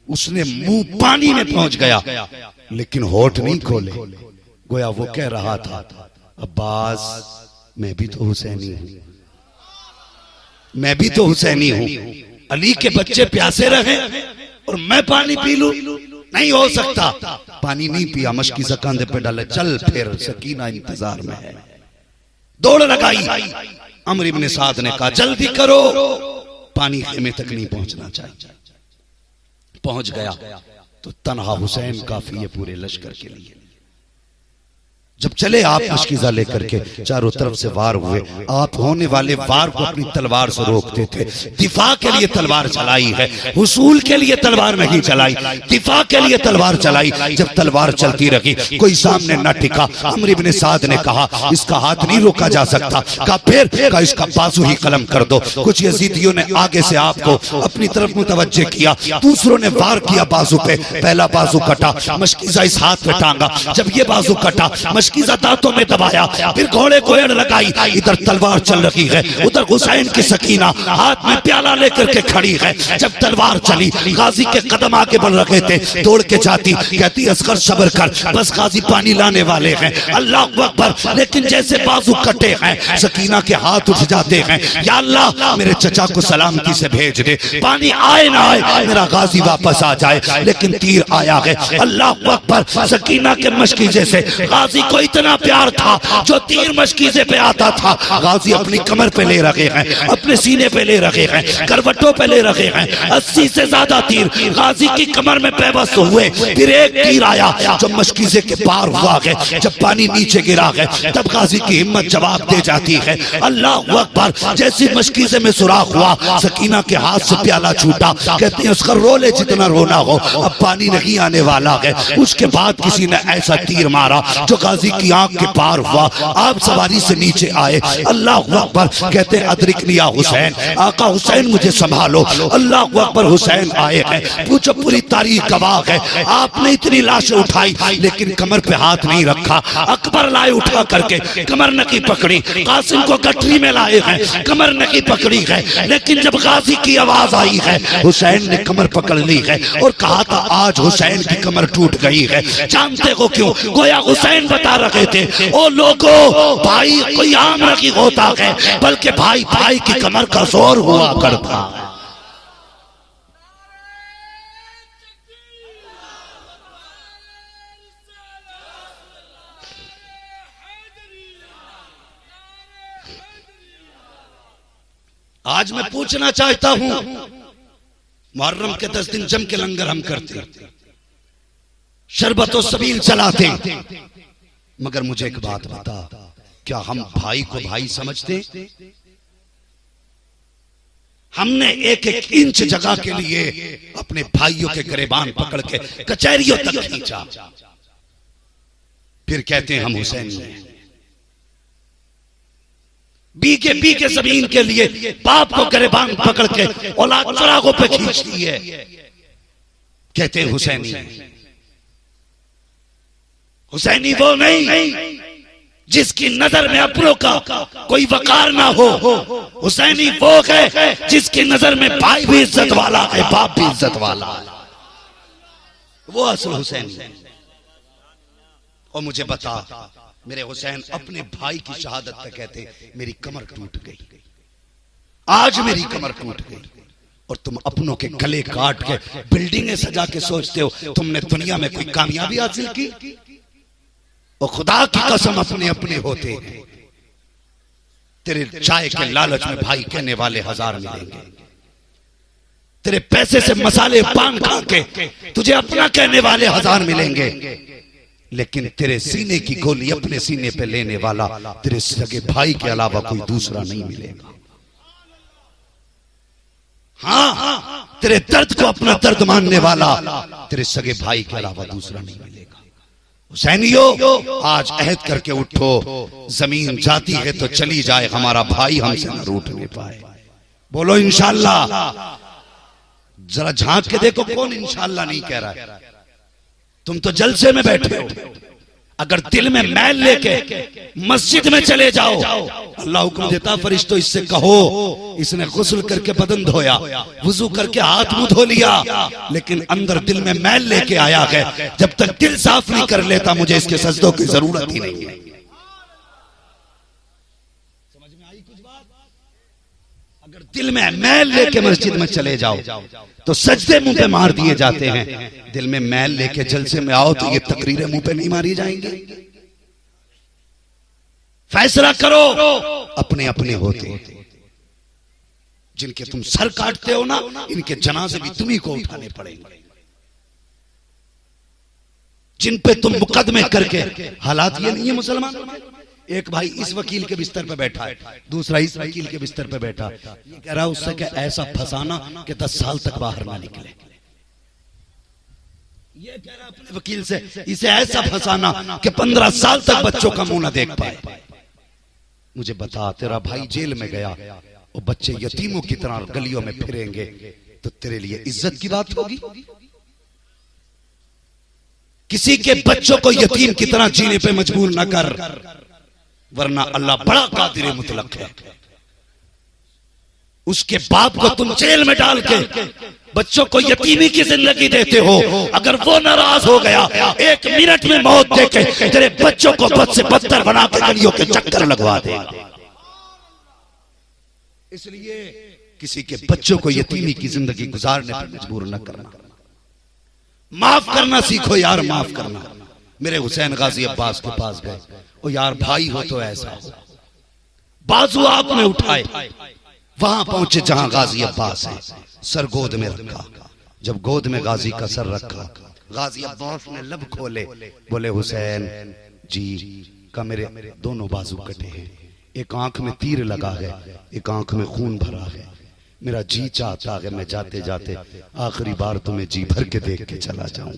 उसने मुंह पानी में पहुंच गया लेकिन होठ नहीं खोले। गोया वो कह रहा था अब्बास मैं भी तो हुसैनी हूं, मैं भी तो हुसैनी हूं। अली के बच्चे प्यासे रहे और मैं पानी पी लूं? नहीं हो सकता। पानी नहीं पिया, मशकीजा कंधे पे डाले, चल फिर सकीना इंतजार में है। दौड़ लगाई। अमर इब्ने साद ने कहा जल्दी करो, पानी खेमे तक नहीं पहुंचना चाहिए। पहुंच गया तो तन्हा हुसैन काफी है पूरे लश्कर के लिए। जब चले आप मशकीजा लेकर के, चारों तरफ से वार हुए, आप होने वाले वार को अपनी तलवार से रोकते थे। दिफा के लिए तलवार चलाई है, हुसूल के लिए तलवार नहीं चलाई, दिफा के लिए तलवार चलाई। जब तलवार चलती रही, कोई सामने न टिका। अमर इब्ने साद ने कहा इसका हाथ नहीं रोका जा सकता। कहा फिर? कहा इसका बाजू ही कलम कर दो। कुछ यजीदियों ने आगे से आपको अपनी तरफ मुतवज्जे किया, दूसरों ने वार किया बाजू पे। पहला बाजू कटा, मशकीजा इस हाथ में टांगा। जब ये बाजू कटा, मशकीजा दांतों में दबाया, फिर घोड़े को एड़ लगाई। इधर तलवार चल रही है, उधर हुसैन की सकीना हाथ में प्याला लेकर के खड़ी है। जब तलवार चली, गाजी के कदम आगे बढ़ रहे थे, दौड़ के जाती, कहती असगर सब्र कर, बस गाजी पानी लाने वाले हैं। अल्लाह अकबर। लेकिन जैसे बाजू कटे हैं, सकीना के हाथ उठ जाते हैं, या अल्लाह मेरे चचा को सलामती से भेज दे, पानी आए ना आए मेरा गाजी वापस आ जाए। लेकिन तीर आया है। अल्लाह अकबर। सकीना के मशकीजे से गाजी को इतना प्यार था, जो तीर मशकीजे पे आता था, गाजी अपनी कमर पे ले रखे हैं, अपने सीने पे ले रखे हैं, करवटों पे ले रखे हैं। 80 से ज्यादा तीर गाजी की कमर में पेवस्त हुए। फिर एक तीर आया जो मशकीजे के पार हुआ है। जब पानी नीचे गिरा है, तब गाजी की हिम्मत जवाब दे जाती है। अल्लाह अकबर। जैसी मशकीजे में सुराख हुआ, सकीना के हाथ से प्याला छूटा। कहते हैं उसका रो ले जितना रोना हो, अब पानी नहीं आने वाला है। उसके बाद किसी ने ऐसा तीर मारा जो गाजी की आंख के पार हुआ। आप सवारी से नीचे आए। अल्लाह अकबर। कहते हैं अदरिकनी या हुसैन, आका हुसैन मुझे संभालो। अल्लाह अकबर। हुसैन आए हैं। पूछो पूरी तारीख गवाह है, आपने इतनी लाशें उठाई लेकिन कमर पे हाथ नहीं रखा। अकबर लाए उठा करके, कमर नकी पकड़ी। कासिम को गठरी में लाए हैं, कमर नकी पकड़ी है। लेकिन जब गाजी की आवाज आई है, हुसैन ने कमर पकड़ ली है और कहा था आज हुसैन की कमर टूट गई है। जानते हो क्यों? गोया हुसैन बता रहे थे, ओ लोगों, भाई कोई आम नहीं होता है, बल्कि भाई भाई की कमर का जोर हुआ करता है। आज मैं पूछना चाहता हूं, मुहर्रम के 10 दिन जम के लंगर हम करते, शरबत और सबील चलाते, मगर मुझे एक बात बता, क्या हम भाई को भाई समझते? हमने एक एक इंच जगह के लिए अपने भाइयों के गिरेबान पकड़ के कचहरियों तक खींचा। फिर कहते हैं हम हुसैन हैं। बीके बीके जमीन के लिए बाप को गिरेबान पकड़ के औलाद चरागों पे खींचती है, कहते हैं हुसैनी। हुसैनी वो नहीं जिसकी नजर में अपनों का कोई वकार ना हो। हुसैनी वो है जिसकी नजर में भाई भी इज्जत वाला है, बाप भी इज्जत वाला है। वो असल हुसैनी। और मुझे बता, मेरे हुसैन अपने भाई की शहादत पे कहते मेरी कमर टूट गई, आज मेरी कमर टूट गई। और तुम अपनों के गले काट के बिल्डिंगें सजा के सोचते हो तुमने दुनिया में कोई कामयाबी हासिल की। और खुदा की कसम अपने अपने होते हैं। तेरे चाय के लालच में भाई कहने वाले 1000 मिलेंगे, तेरे पैसे से मसाले पान खा के तुझे अपना कहने वाले 1000 मिलेंगे, लेकिन तेरे सीने की गोली अपने सीने पे लेने वाला तेरे सगे भाई के अलावा कोई दूसरा नहीं मिलेगा। हाँ, तेरे दर्द को अपना दर्द मानने वाला तेरे सगे भाई के अलावा दूसरा नहीं मिलेगा। हुसैनियों, आज अहद करके उठो, जमीन जाती है तो चली जाए, हमारा भाई हमसे न रूठने पाए। बोलो इंशाअल्लाह। जरा झांक के देखो कौन इंशाअल्लाह नहीं कह रहा है। तुम तो जलसे में बैठे हो। अगर दिल में मैल लेके मस्जिद में चले जाओ, अल्लाह हुक्म देता फरिश्तों इससे कहो, इसने गुस्ल करके बदन धोया, वुजू करके हाथ मुंह धो लिया, लेकिन अंदर दिल में मैल लेके आया है, जब तक दिल साफ नहीं कर लेता मुझे इसके सजदों की जरूरत ही नहीं है। समझ में आई कुछ बात? अगर दिल में मैल लेके मस्जिद में चले जाओ तो सजदे मुंह पे मार दिए जाते हैं। दिल में मैल लेके जलसे में आओ तो ये तकरीरें मुंह पे नहीं मारी जाएंगी। फैसला करो, अपने अपने होते। जिनके तुम सर काटते हो ना, इनके जनाजे भी तुम्ही को उठाने पड़ेंगे। जिन पे तुम मुकदमे करके, हालात ये नहीं है मुसलमान। एक भाई इस वकील के बिस्तर पे बैठा है, दूसरा इस वकील के बिस्तर पे बैठा, ये कह रहा है उससे क्या ऐसा फंसाना कि 10 साल तक बाहर ना निकले। ये कह रहा अपने वकील से इसे ऐसा फंसाना कि 15 साल तक बच्चों का मुंह ना देख पाए। मुझे बता, तेरा भाई जेल में गया और बच्चे यतीमों की तरह गलियों में फिरेंगे तो तेरे लिए इज्जत की बात होगी? किसी के बच्चों को यतीम की तरह जीने पे मजबूर न कर, वरना अल्लाह बड़ा कादिर मुतलक है। उसके बाप को तुम जेल में डाल के बच्चों को यतीमी की जिंदगी देते हो। अगर वो नाराज हो गया, 1 मिनट में मौत देके तेरे बच्चों को बद से बदतर बना के गलियों के चक्कर लगवा देगा। इसलिए किसी के बच्चों को यतीमी की जिंदगी गुजारने पर मजबूर न करना। माफ करना सीखो यार, माफ करना। मेरे हुसैन गाजी अब्बास के पास गए, ओ यार भाई हो तो ऐसा हो, बाजू आपने उठाए, वहां पहुंचे जहां गाजी अब्बास है, सर गोद में रखा। जब गोद में गाजी का सर रखा, गाजी अब्बास ने लब खोले, बोले हुसैन जी का मेरे दोनों बाजू कटे हैं, एक आंख में तीर लगा है, एक आंख में खून भरा है। मेरा जी चाहता है मैं जाते जाते आखिरी बार तुम्हें जी भर के देख के चला जाऊं।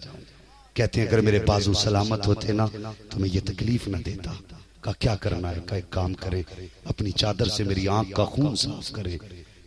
कहते हैं अगर मेरे बाजू सलामत होते ना तो मैं ये तकलीफ ना देता। का क्या करना है? का एक काम करे, अपनी चादर से मेरी आंख का खून साफ करे।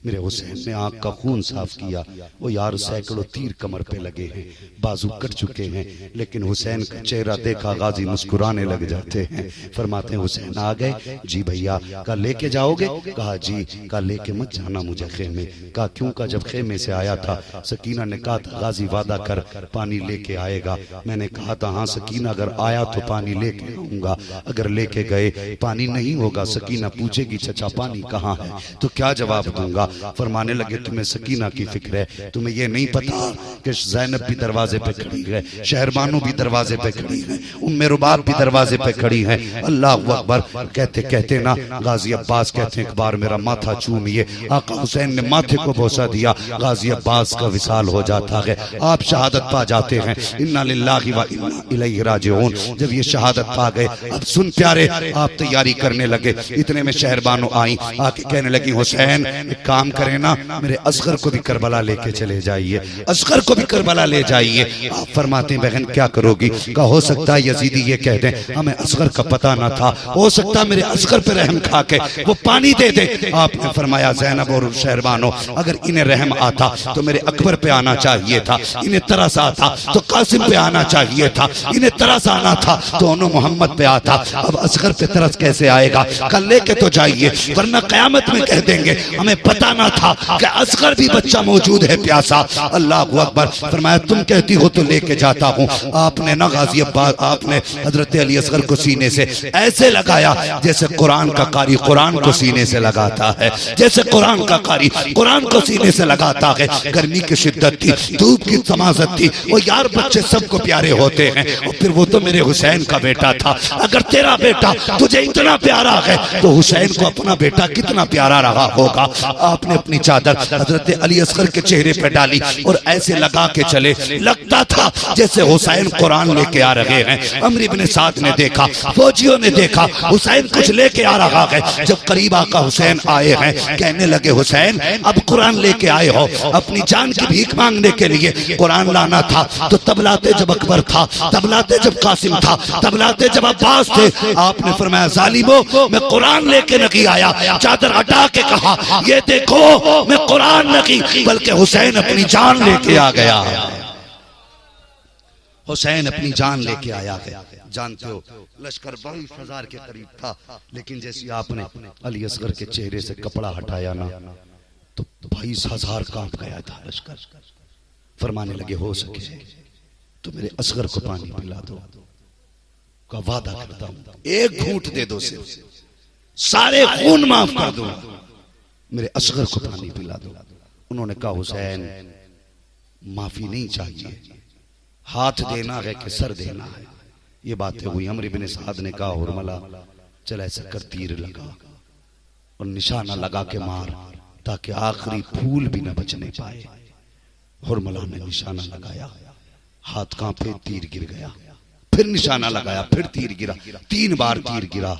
मेरे हुसैन ने आंख का खून साफ किया। वो यार सैकड़ों तीर कमर पे लगे हैं, बाजू कट चुके हैं, लेकिन हुसैन का चेहरा देखा गाजी मुस्कुराने लग जाते हैं। फरमाते हैं हुसैन आ गए जी भैया, का लेके जाओगे? कहा जी। का लेके मत जाना मुझे खेमे। कहा क्यों? का जब खेमे से आया था सकीना ने कहा था गाजी वादा कर पानी लेके आएगा। मैंने कहा था हाँ सकीना अगर आया तो पानी लेके आऊंगा। अगर लेके गए पानी नहीं होगा, सकीना पूछेगी चचा पानी कहाँ है, तो क्या जवाब दूंगा? फरमाने लगे तुम्हें सकीना की फिक्र है, तुम्हें यह नहीं पता कि ज़ैनब भी दरवाजे पे खड़ी है, शहरबानो भी दरवाजे पे खड़ी है, उम्मे रुबाब भी दरवाजे पे खड़ी है। अल्लाह अकबर कहते कहते ना गाजी अब्बास कहते हैं एक बार मेरा माथा चूमिए। आका हुसैन ने माथे को बोसा दिया, गाजी अब्बास का विसाल हो जाता है, आप शहादत पा जाते हैं। इन्ना लिल्लाहि व इन्ना इलैहि राजिऊन। जब ये शहादत पा गए, अब सुन प्यारे आप तैयारी करने लगे। इतने में शहरबानो आई, आके कहने लगी हुसैन काम करें ना, मेरे असगर को भी करबला लेके चले जाइए, असगर को भी करबला ले जाइए। आप फरमाते हैं बहन क्या करोगी? का हो सकता है यजीदी ये कह दें हमें असगर का पता ना था, हो सकता है मेरे असगर पे रहम खा के वो पानी दे दे। आपने फरमाया ज़ैनब और शहरबानो अगर इन्हें रहम आता तो मेरे अकबर पे आना चाहिए था, इन्हें तरस आता तो कासिम पे आना चाहिए था, इन्हें तरस आना था तो मोहम्मद पे आता, अब असगर पे तरस कैसे आएगा? कल लेके तो जाइए, वरना कयामत में कह देंगे हमें पता ना था कि असगर भी बच्चा मौजूद है प्यासा। अल्लाह अकबर। फरमाया तुम कहती हो तो लेके जाता हूँ। आपने ना गाजी अब्बास आपने हजरत अली असगर को सीने से ऐसे लगाया जैसे कुरान का कारी कुरान को सीने से लगाता है, जैसे कुरान का कारी कुरान को सीने से लगाता है। गर्मी की शिद्दत थी, धूप की तमाजत थी, वो यार बच्चे सबको प्यारे होते हैं, और फिर वो तो मेरे हुसैन का बेटा था। अगर तेरा बेटा तुझे इतना प्यारा है तो हुसैन को अपना बेटा कितना प्यारा रहा होगा। आपने अपनी चादर हजरत अली असगर के चेहरे पर डाली और ऐसे लगा के चले, लगता था जैसे हुसैन कुरान लेके आ रहे हैं। अमर इब्ने साद ने देखा, फौजियों ने देखा हुसैन कुछ लेके आ रहा है। जब करीब आका हुसैन आए हैं, कहने लगे हुसैन अब कुरान लेके आए हो, अपनी जान की भीख मांगने के लिए कुरान लाना था तो तब लाते जब अकबर था, तब लाते जब कासिम था, तब लाते जब अब्बास थे। आपने फरमाया जालिमो मैं कुरान लेके नहीं आया। चादर हटा के कहा ये देखो मैं कुरान नहीं बल्कि हुसैन अपनी जान लेके आ गया। हुसैन अपनी जान लेके आया है। जानते हो लश्कर 22,000 के करीब था, लेकिन जैसे आपने अली असगर के चेहरे से कपड़ा हटाया ना तो 22,000 कांप गया था लश्कर। फरमाने लगे हो सके तो मेरे असगर को पानी पिला दो, का वादा करता हूं एक घूंट दे दो, सिर्फ सारे खून माफ कर दो, मेरे असगर को पानी पिला दो। उन्होंने कहा हुसैन माफी नहीं चाहिए, हाथ देना है कि सर देना है। ये बातें हुई। अमर इब्ने साद ने कहा हुरमला चल ऐसा कर तीर लगा और निशाना लगा के मार ताकि आखिरी फूल भी न बचने पाए। हुरमला ने निशाना लगाया, हाथ कांपे, तीर गिर गया, फिर निशाना लगाया, फिर तीर गिरा, 3 बार तीर गिरा।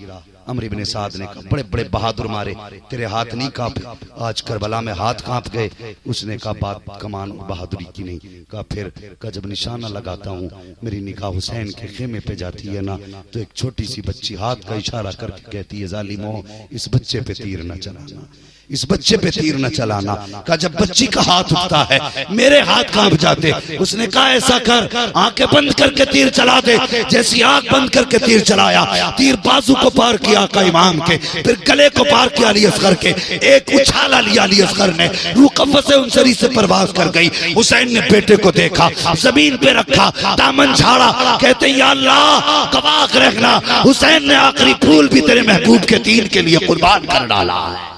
अमर इब्ने साद ने कहा बड़े बड़े बहादुर मारे, तेरे हाथ नहीं कांपे? आज करबला में हाथ कांप गए। उसने कहा बात कमान और बहादुरी की नहीं। कहा फिर जब निशाना लगाता हूँ मेरी निगाह हुसैन के खेमे पे जाती है ना, तो एक छोटी सी बच्ची हाथ का इशारा करके कहती है जालिमो इस बच्चे पे तीर न चलाना, इस बच्चे पे तीर न चलाना। कहा जब बच्ची का हाथ उठता है मेरे हाथ कांप जाते। उसने कहा ऐसा कर, आंखें बंद करके तीर चला दे। जैसी आंख बंद करके तीर चलाया, तीर बाजू को पार किया का इमाम के, फिर गले को पार किया अली असगर के। एक उछाला लिया अली असगर ने, रूह कफ़स से उनसरी से परवाज कर गई। हुसैन ने बेटे को देखा, जमीन पे रखा, दामन झाड़ा, कहते या अल्लाह गवाह रखना, हुसैन ने आखिरी फूल भी तेरे महबूब के दीन के लिए कुर्बान कर डाला है।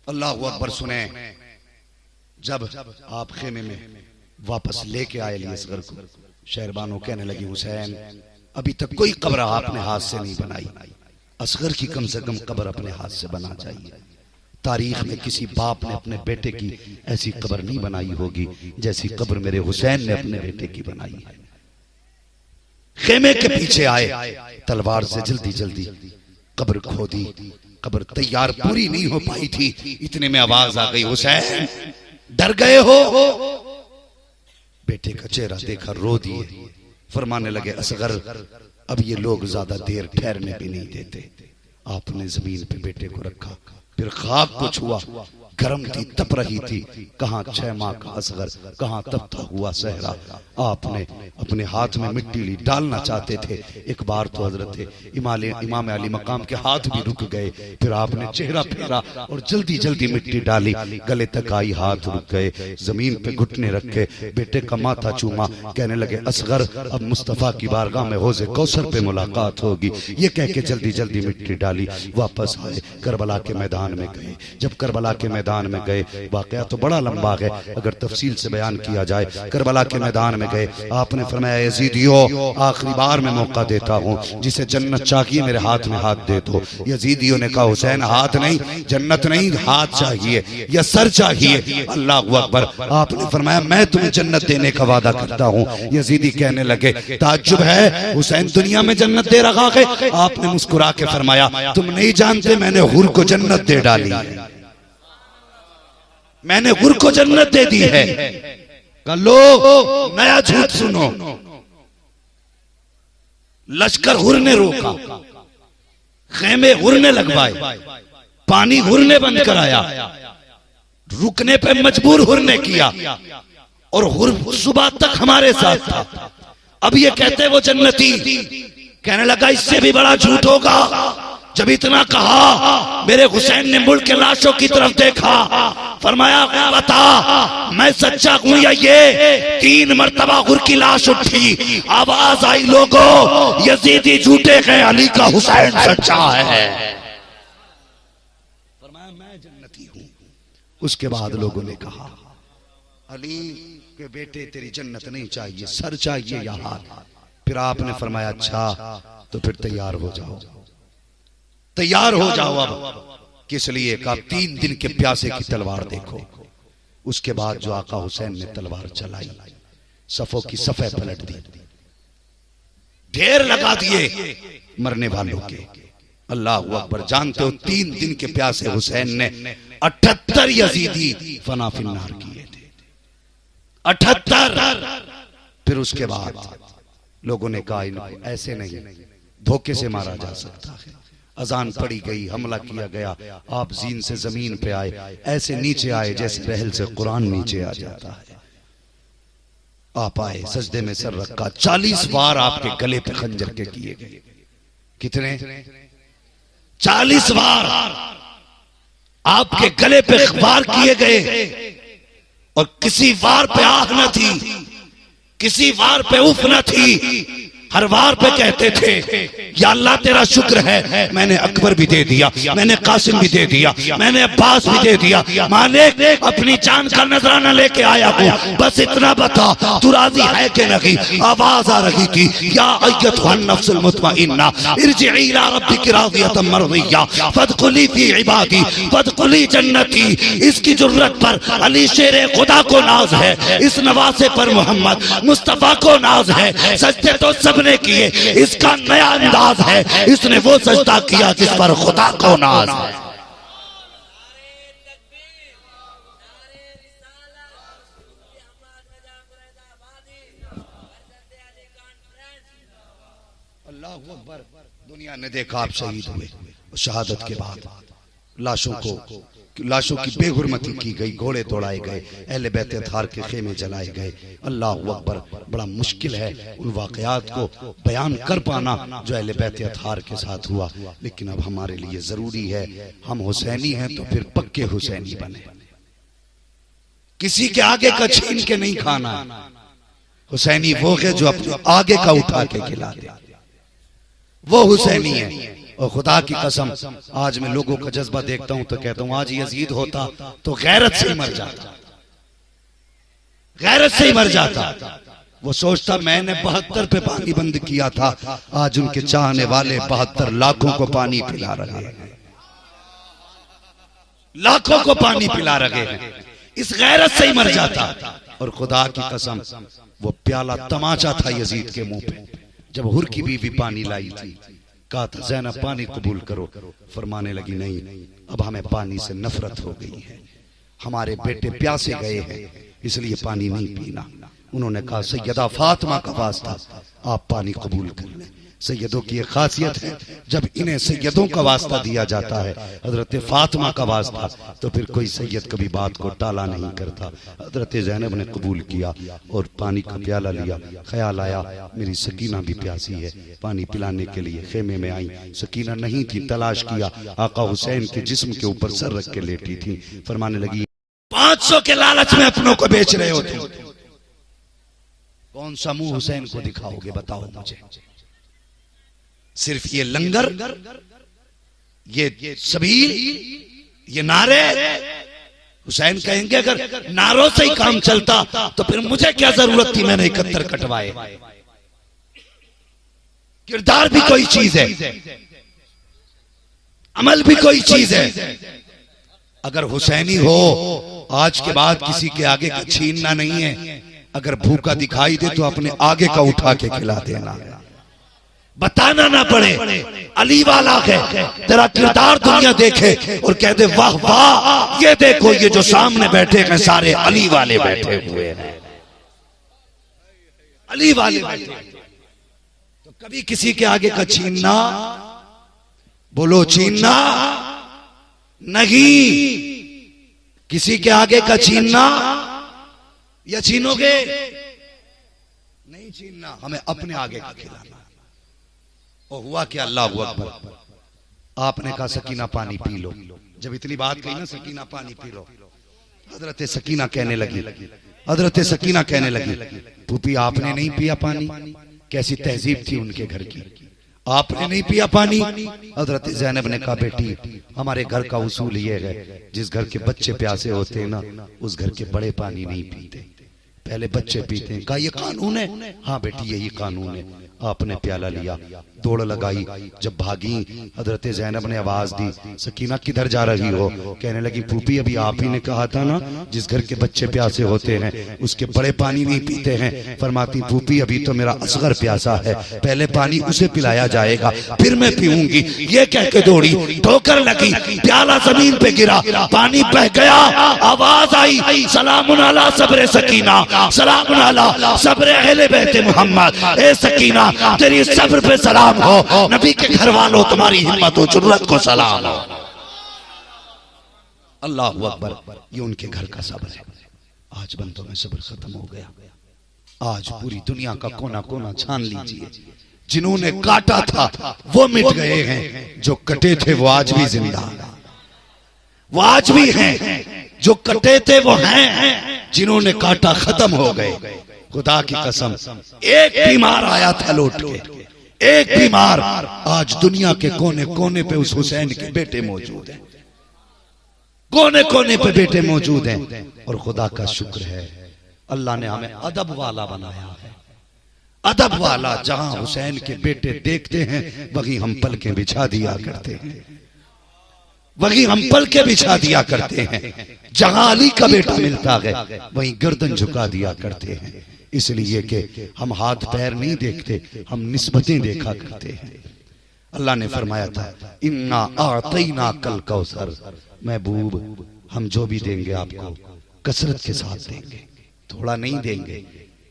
अल्लाह अकबर सुने। जब आप खेमे में वापस लेके आए अली असगर को, शहरबानो कहने लगी हुसैन अभी तक कोई कब्र आपने हाथ से नहीं बनाई, असगर की कम से कम कब्र अपने हाथ से बना चाहिए। तारीख में किसी बाप ने अपने बेटे की ऐसी कब्र नहीं बनाई होगी जैसी कब्र मेरे हुसैन ने अपने बेटे की बनाई है। खेमे के पीछे आए, तलवार से जल्दी जल्दी कब्र खोदी। कब्र तैयार पूरी नहीं हो पाई थी, इतने में आवाज आ गई हुसैन डर गए हो? बेटे का चेहरा देखा, रो दिए। फरमाने लगे असगर अब ये लोग ज्यादा देर ठहरने भी नहीं देते। आपने जमीन पे बेटे को रखा, फिर खाक को छुआ, गर्म थी, तप रही थी। कहां 6 माह का असगर, कहां तपता हुआ सहरा। आपने अपने हाथ में मिट्टी ली, डालना चाहते थे। एक बार तो हजरत इमाम अली मकाम के हाथ भी रुक गए। फिर आपने चेहरा फेरा और जल्दी जल्दी मिट्टी डाली, गले तक आई, हाथ रुक गए। जमीन पे घुटने रखे, बेटे का माथा चूमा, कहने लगे असगर अब मुस्तफा की बारगाह में हौज़े कौसर पे मुलाकात होगी। ये कह के जल्दी जल्दी मिट्टी डाली, वापस आए, करबला के मैदान में गए। जब करबला के मैदान में गए, वाकया तो बड़ा लंबा है, अगर तफसील से बयान किया जाए। करबला के मैदान में गए, आपने फरमाया यजीदियों आखिरी बार मैं मौका देता हूँ, जिसे जन्नत चाहिए मेरे हाथ में हाथ दे दो। यजीदियों ने कहा हुसैन हाथ नहीं, जन्नत नहीं, हाथ चाहिए या सर चाहिए। अल्लाह अकबर। आपने फरमाया मैं तुम्हें जन्नत देने का वादा करता हूँ। यजीदी कहने लगे ताज्जुब है हुसैन दुनिया में जन्नत दे रखा है? आपने मुस्कुरा के फरमाया तुम नहीं जानते मैंने हुर को जन्नत दे डाली है, मैंने हुर को जन्नत दे दी है। लो नया झूठ सुनो, लश्कर हुर ने रोका, खेमे हुर ने लगवाए, पानी हुर ने बंद कराया, रुकने पे मजबूर हुर ने किया, और हुर सुबह तक हमारे साथ था। अब ये कहते वो जन्नती, कहने लगा इससे भी बड़ा झूठ होगा। जब इतना कहा मेरे हुसैन ने मुल्क के लाशों की तरफ देखा, फरमाया बता मैं सच्चा हूं या ये? 3 मरतबा हुर की लाश उठी, आवाज आई लोगों यजीदी झूठे हैं, अली का हुसैन सच्चा है। फरमाया मैं जन्नती हूं। उसके बाद लोगों ने कहा अली के बेटे तेरी जन्नत नहीं चाहिए, सर चाहिए या हाथ। फिर आपने फरमाया अच्छा तो फिर तैयार हो जाओ, तैयार हो जाओ। अब किस लिए? का 3 दिन के प्यासे की तलवार देखो। उसके बाद जो आका हुसैन ने तलवार चलाई, सफों की सफे पलट दी, ढेर लगा दिए मरने वालों के। अल्लाह अकबर। जानते हो 3 दिन के प्यासे हुसैन ने 78 यजीदी फना फिन्नार किए थे, 78। फिर उसके बाद लोगों ने कहा इनको ऐसे नहीं, धोखे से मारा जा सकता है। अजान पड़ी गई, हमला किया गया, आप जीन से जमीन पे आए, ऐसे नीचे आए जैसे रहल से कुरान नीचे आ जाता है। आप आए, सजदे में सर रखा, 40 बार आपके गले पे खंजर के किए गए। कितने? 40 बार आपके गले पे वार किए गए, और किसी वार पे आह न थी, किसी वार पे उफ न थी। हर वार पे कहते थे या अल्लाह तेरा शुक्र है मैंने अकबर भी दे दिया, मैंने कासिम भी दे दिया, मैंने अब्बास भी दे दिया, मालिक अपनी जान का नजराना लेके आया हूँ, बस इतना बता तू राजी है कि नहीं। आवाज आ रही थी या अय्यतुहन नफ्सुल मुतमइन्ना इरजिई इला रब्बिकी रादियतम मरदिया फदखुली फी इबादी फदखुली जन्नती। इसकी जुर्रत पर अली शेरे खुदा को नाज है, इस नवासे पर मोहम्मद मुस्तफा को नाज है। सजदे तो सबने किए, इसका नया अंदाज है, इसने वो सजदा किया जिस पर खुदा को नाज है। अल्लाह अकबर। दुनिया ने देखा आप शहीद हुए, शहादत के बाद लाशों की बेहुरमती की गई, घोड़े तोड़ाए गए, अहले बैत अतहार के खेमे जलाए गए। अल्लाह अकबर। बड़ा मुश्किल है उन वाकयात को बयान कर पाना जो अहले बैत अतहार के साथ हुआ, लेकिन अब हमारे लिए जरूरी है, हम हुसैनी हैं तो फिर पक्के हुसैनी बने, किसी के आगे का छीन के नहीं खाना। हुसैनी वो है जो अपने आगे का उठा के खिला दे, वो हुसैनी है। और खुदा की कसम आज मैं लोगों का जज्बा देखता हूं तो कहता हूं आज यजीद होता तो गैरत से ही मर जाता, गैरत से ही मर जाता। वो सोचता मैंने 72 पे पानी बंद किया था, आज उनके चाहने वाले 72 लाखों को पानी पिला रहे हैं, लाखों को पानी पिला रहे हैं, इस गैरत से ही मर जाता। और खुदा की कसम वो प्याला तमाचा था यजीद के मुंह पे जब हुर की बीवी पानी लाई थी, कहा था ज़ैनब पानी कबूल करो, फरमाने लगी नहीं, अब हमें पानी से नफरत हो गई है, हमारे बेटे प्यासे गए हैं इसलिए पानी नहीं पीना। उन्होंने कहा सैयदा फातिमा का वास्ता आप पानी कबूल कर लें। सैयदों की एक खासियत है, जब इन्हें सैयदों का वास्ता दिया जाता है, हजरत फातिमा का वास्ता, तो फिर कोई सैयद कभी बात को टाला नहीं करता। हजरत ज़ैनब ने कबूल किया और पानी का प्याला लिया। ख्याल आया मेरी सकीना भी प्यासी है, पानी पिलाने के लिए खेमे में आई। सकीना नहीं थी, तलाश किया, आका हुसैन के जिस्म के ऊपर सर रख के लेटी थी। फरमाने लगी 500 के लालच में अपनों को बेच रहे हो तुम, कौन सा मुंह हुसैन को दिखाओगे बताओ मुझे। सिर्फ ये लंगर, ये सबील, ये नारे, हुसैन कहेंगे अगर नारों से ही काम चलता तो फिर मुझे क्या जरूरत थी मैंने 71 कटवाए। किरदार भी कोई चीज है, अमल भी कोई चीज है। अगर हुसैनी हो आज के बाद किसी के आगे का छीनना नहीं है, अगर भूखा दिखाई दे तो अपने आगे का उठा के खिला देना, बताना ना पड़े अली वाला है। तेरा किरदार दुनिया देखे और कह दे वाह वाह, ये देखो ये जो सामने बैठे हैं सारे अली वाले बैठे हुए हैं, अली वाले बैठे। तो कभी किसी के आगे का छीनना, बोलो छीनना नहीं, किसी के आगे का छीनना, या छीनोगे नहीं छीनना, हमें अपने आगे का खिलाना। और हुआ क्या, अल्लाह अकबर, आपने कहा सकीना पानी पी लो। जब इतनी बात कही ना सकीना पानी पी लो, हजरत सकीना कहने लगी, हजरत सकीना कहने लगी पुपी आपने नहीं पिया पानी। कैसी तहजीब थी उनके घर की, आपने नहीं पिया पानी। हजरत ज़ैनब ने कहा बेटी हमारे घर का उसूल ये है, जिस घर के बच्चे प्यासे होते हैं ना उस घर के बड़े पानी नहीं पीते, पहले बच्चे पीते हैं। कहा ये कानून है? हाँ बेटी यही कानून है। आपने प्याला लिया, दौड़ लगाई, जब भागी हजरत ज़ैनब ने आवाज दी सकीना किधर जा रही हो? कहने लगी फूफी अभी आप ही ने कहा था ना जिस घर के बच्चे प्यासे होते हैं उसके बड़े पानी नहीं पीते हैं। फरमाती फूफी अभी तो मेरा असगर प्यासा है, पहले पानी उसे पिलाया जाएगा फिर मैं पीऊंगी। ये कह के दौड़ी, ठोकर लगी, प्याला जमीन पे गिरा, पानी बह गया। आवाज आई सलामुन अला सब्र सकीना, सलामुन अला सब्र अहले बैत मोहम्मद। ए सकीना तेरी सब्र पे सलाम हो, नबी के घर वालों तुम्हारी हिम्मत और जुर्रत को सलाम हो। अल्लाह अकबर, ये उनके घर का सब्र है। आज बंदों में सब्र खत्म हो गया। आज पूरी दुनिया का कोना कोना छान लीजिए, जिन्होंने काटा था वो मिट गए हैं, जो कटे थे वो आज भी जिंदा, वो आज भी हैं। जो कटे थे वो हैं, जिन्होंने काटा खत्म हो गए। खुदा की कसम, एक बीमार आया था लौट के, एक बीमार। आज दुनिया के कोने कोने पे उस हुसैन के बेटे मौजूद हैं, कोने कोने पे बेटे मौजूद हैं। और खुदा का शुक्र है, अल्लाह ने हमें अदब वाला बनाया है, अदब वाला। जहां हुसैन के बेटे देखते हैं वहीं हम पलकें बिछा दिया करते हैं, वहीं हम पलकें बिछा दिया करते हैं। जहां अली का बेटा मिलता है वहीं गर्दन झुका दिया करते हैं। इसलिए कि हम हाथ पैर नहीं देखते, हम निस्बतें देखा करते हैं। अल्लाह ने फरमाया था, इन्ना आतैना कल कौसर, महबूब हम जो भी देंगे आपको कसरत के साथ देंगे, थोड़ा नहीं देंगे।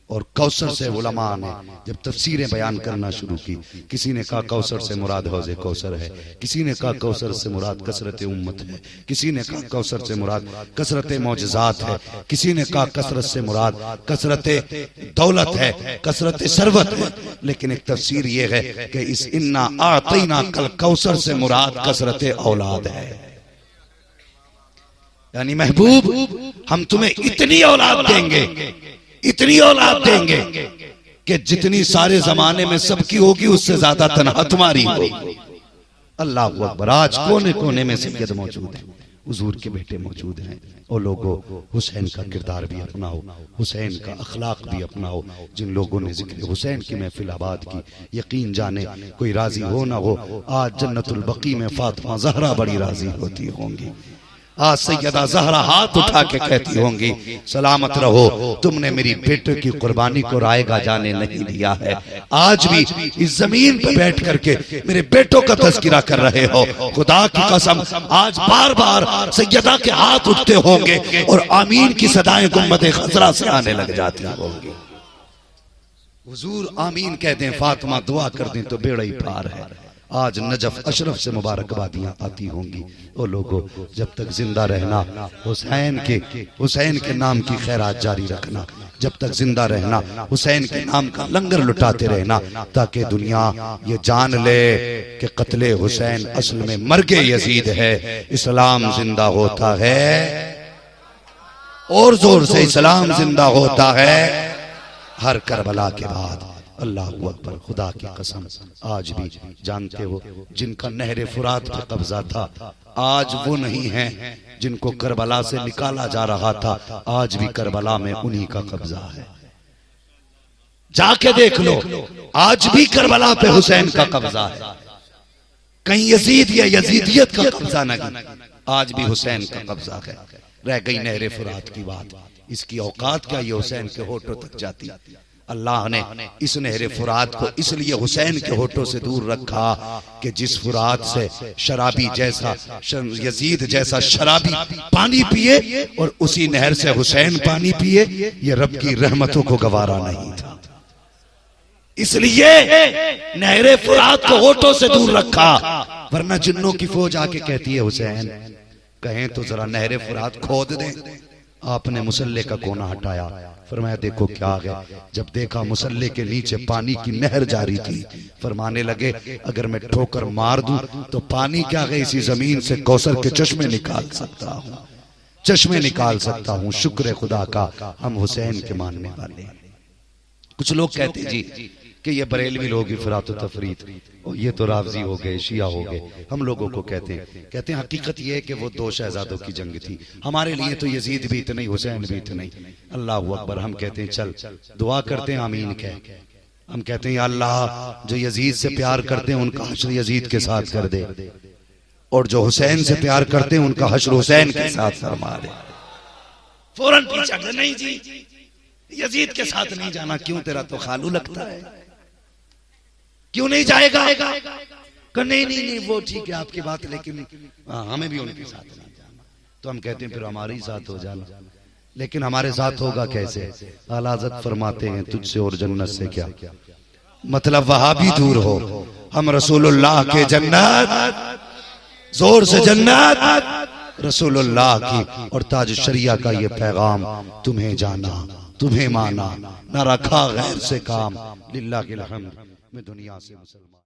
और कौसर से उलमा ने जब तफसीरें बयान करना शुरू की, किसी ने कहा कौसर से मुराद हौज़े कौसर है, किसी ने कहा कौसर से मुराद कसरत उम्मत है, किसी ने कहा कौसर से मुराद कसरत मौजज़ात है, किसी ने कहा कसरत से मुराद कसरत दौलत है, कसरत सरवत है। लेकिन एक तफसीर ये है कि इस इन्ना आतैना कल कौसर से मुराद कसरत औलाद है। यानी महबूब हम तुम्हें इतनी औलाद देंगे, इतनी औलाद देंगे कि जितनी सारे जमाने में सबकी होगी उससे ज्यादा तनहा तुम्हारी होगी। अल्लाह अकबर। आज कोने कोने में सैयद मौजूद है, हुजूर के बेटे मौजूद हैं। और लोगों, हुसैन का किरदार भी अपनाओ, हुसैन का अखलाक भी अपनाओ। जिन लोगों ने जिक्र हुसैन की महफिल आबाद की, यकीन जाने कोई राजी हो ना हो, आज जन्नतुल बकी में फातिमा ज़हरा बड़ी राजी होती होंगी। आज सैयदा ज़हरा हाथ उठा के कहती होंगी, सलामत रहो, तुमने मेरी बेटे की कुर्बानी को रायगा जाने नहीं दिया है। आज भी इस जमीन पे बैठ करके मेरे बेटों का तज़किरा कर रहे हो। खुदा की कसम, आज बार बार सैयदा के हाथ उठते होंगे और आमीन की सदाएं गुम्बद खजरा से आने लग जाती होंगी। हुजूर आमीन कह दें, फातिमा दुआ कर दें तो बेड़ा ही पार है। आज नजफ अशरफ से मुबारकबादियां आती होंगी। वो लोगों, जब तक जिंदा रहना हुसैन के नाम की खैरात जारी रखना, जब तक जिंदा रहना हुसैन के नाम का लंगर लुटाते रहना, ताकि दुनिया ये जान ले कि कत्ले हुसैन असल में मर्गे यजीद है। इस्लाम जिंदा होता है, और जोर से इस्लाम जिंदा होता है हर करबला के बाद। अल्लाह अकबर। खुदा की कसम, आज भी जानते हो जिनका नहरे फुरात पे कब्जा था, आज वो नहीं है। जिनको करबला से निकाला जा रहा था, आज भी करबला में उन्हीं का कब्जा है। जाके देख लो, आज भी करबला पे हुसैन का कब्जा है। कहीं यजीद या यजीदियत का कब्जा नहीं, आज भी हुसैन का कब्जा है। रह गई नहरे फुरात की बात, इसकी औकात क्या, ये हुसैन के होठों तक जाती। अल्लाह ने इस नहरे फुरात को इसलिए हुसैन के होठों से दूर रखा कि जिस फुरात से शराबी जैसा, यजीद जैसा शराबी पानी पिए और उसी नहर से हुसैन पानी पिए, ये रब की रहमतों को गवारा नहीं था। इसलिए नहरे फुरात को होठों से दूर रखा। वरना जिन्नों की फौज आके कहती है, हुसैन कहें तो जरा नहरे फुरात खोद दें। आपने मुसल्ले का कोना हटाया, फरमाया देखो क्या आ गया। जब देखा मुसल्ले के नीचे पानी की नहर जारी थी, फरमाने लगे अगर मैं ठोकर मार दूं तो पानी क्या गए, इसी जमीन से कौसर के चश्मे निकाल सकता हूं, चश्मे निकाल सकता हूं। शुक्र खुदा का, हम हुसैन के मानने वाले हैं। कुछ लोग कहते जी कि ये बरेलवी लोग इफरात तफरीत, ये तो रावजी हो गए, शिया हो गए। हम लोगों को कहते हैं हकीकत ये है कि वो दो शहजादों की जंग थी। हमारे लिए तो यजीद भी इतने, हुसैन भी इतने। अल्लाह अकबर। हम कहते हैं चल दुआ करते हैं, आमीन कह। हम कहते हैं अल्लाह जो यजीद से प्यार करते हैं उनका हश्र यजीद के साथ कर दे, और जो हुसैन से प्यार करते हैं उनका हश्र हुसैन के साथ फरमा दे। फौरन पीछा कर, नहीं जी यजीद के साथ नहीं जाना। क्यों, तेरा तो खालू लगता है, क्यों नहीं जाएगा? नहीं नहीं नहीं वो ठीक है आपकी बात, लेकिन हमें भी उनके साथ नहीं जाना। तो हम कहते हैं फिर हमारे ही साथ हो जाना। लेकिन हमारे साथ होगा कैसे? आला हज़रत फरमाते हैं तुझसे और जन्नत से क्या मतलब, वहां भी दूर हो, हम रसूलुल्लाह के जन्नत, जोर से जन्नत रसूलुल्लाह की और ताज शरिया का ये पैगाम तुम्हें जाना, तुम्हें माना, न रखा गैर से काम। लिल्लाहिल हम्द। मैं दुनिया से मुसलमान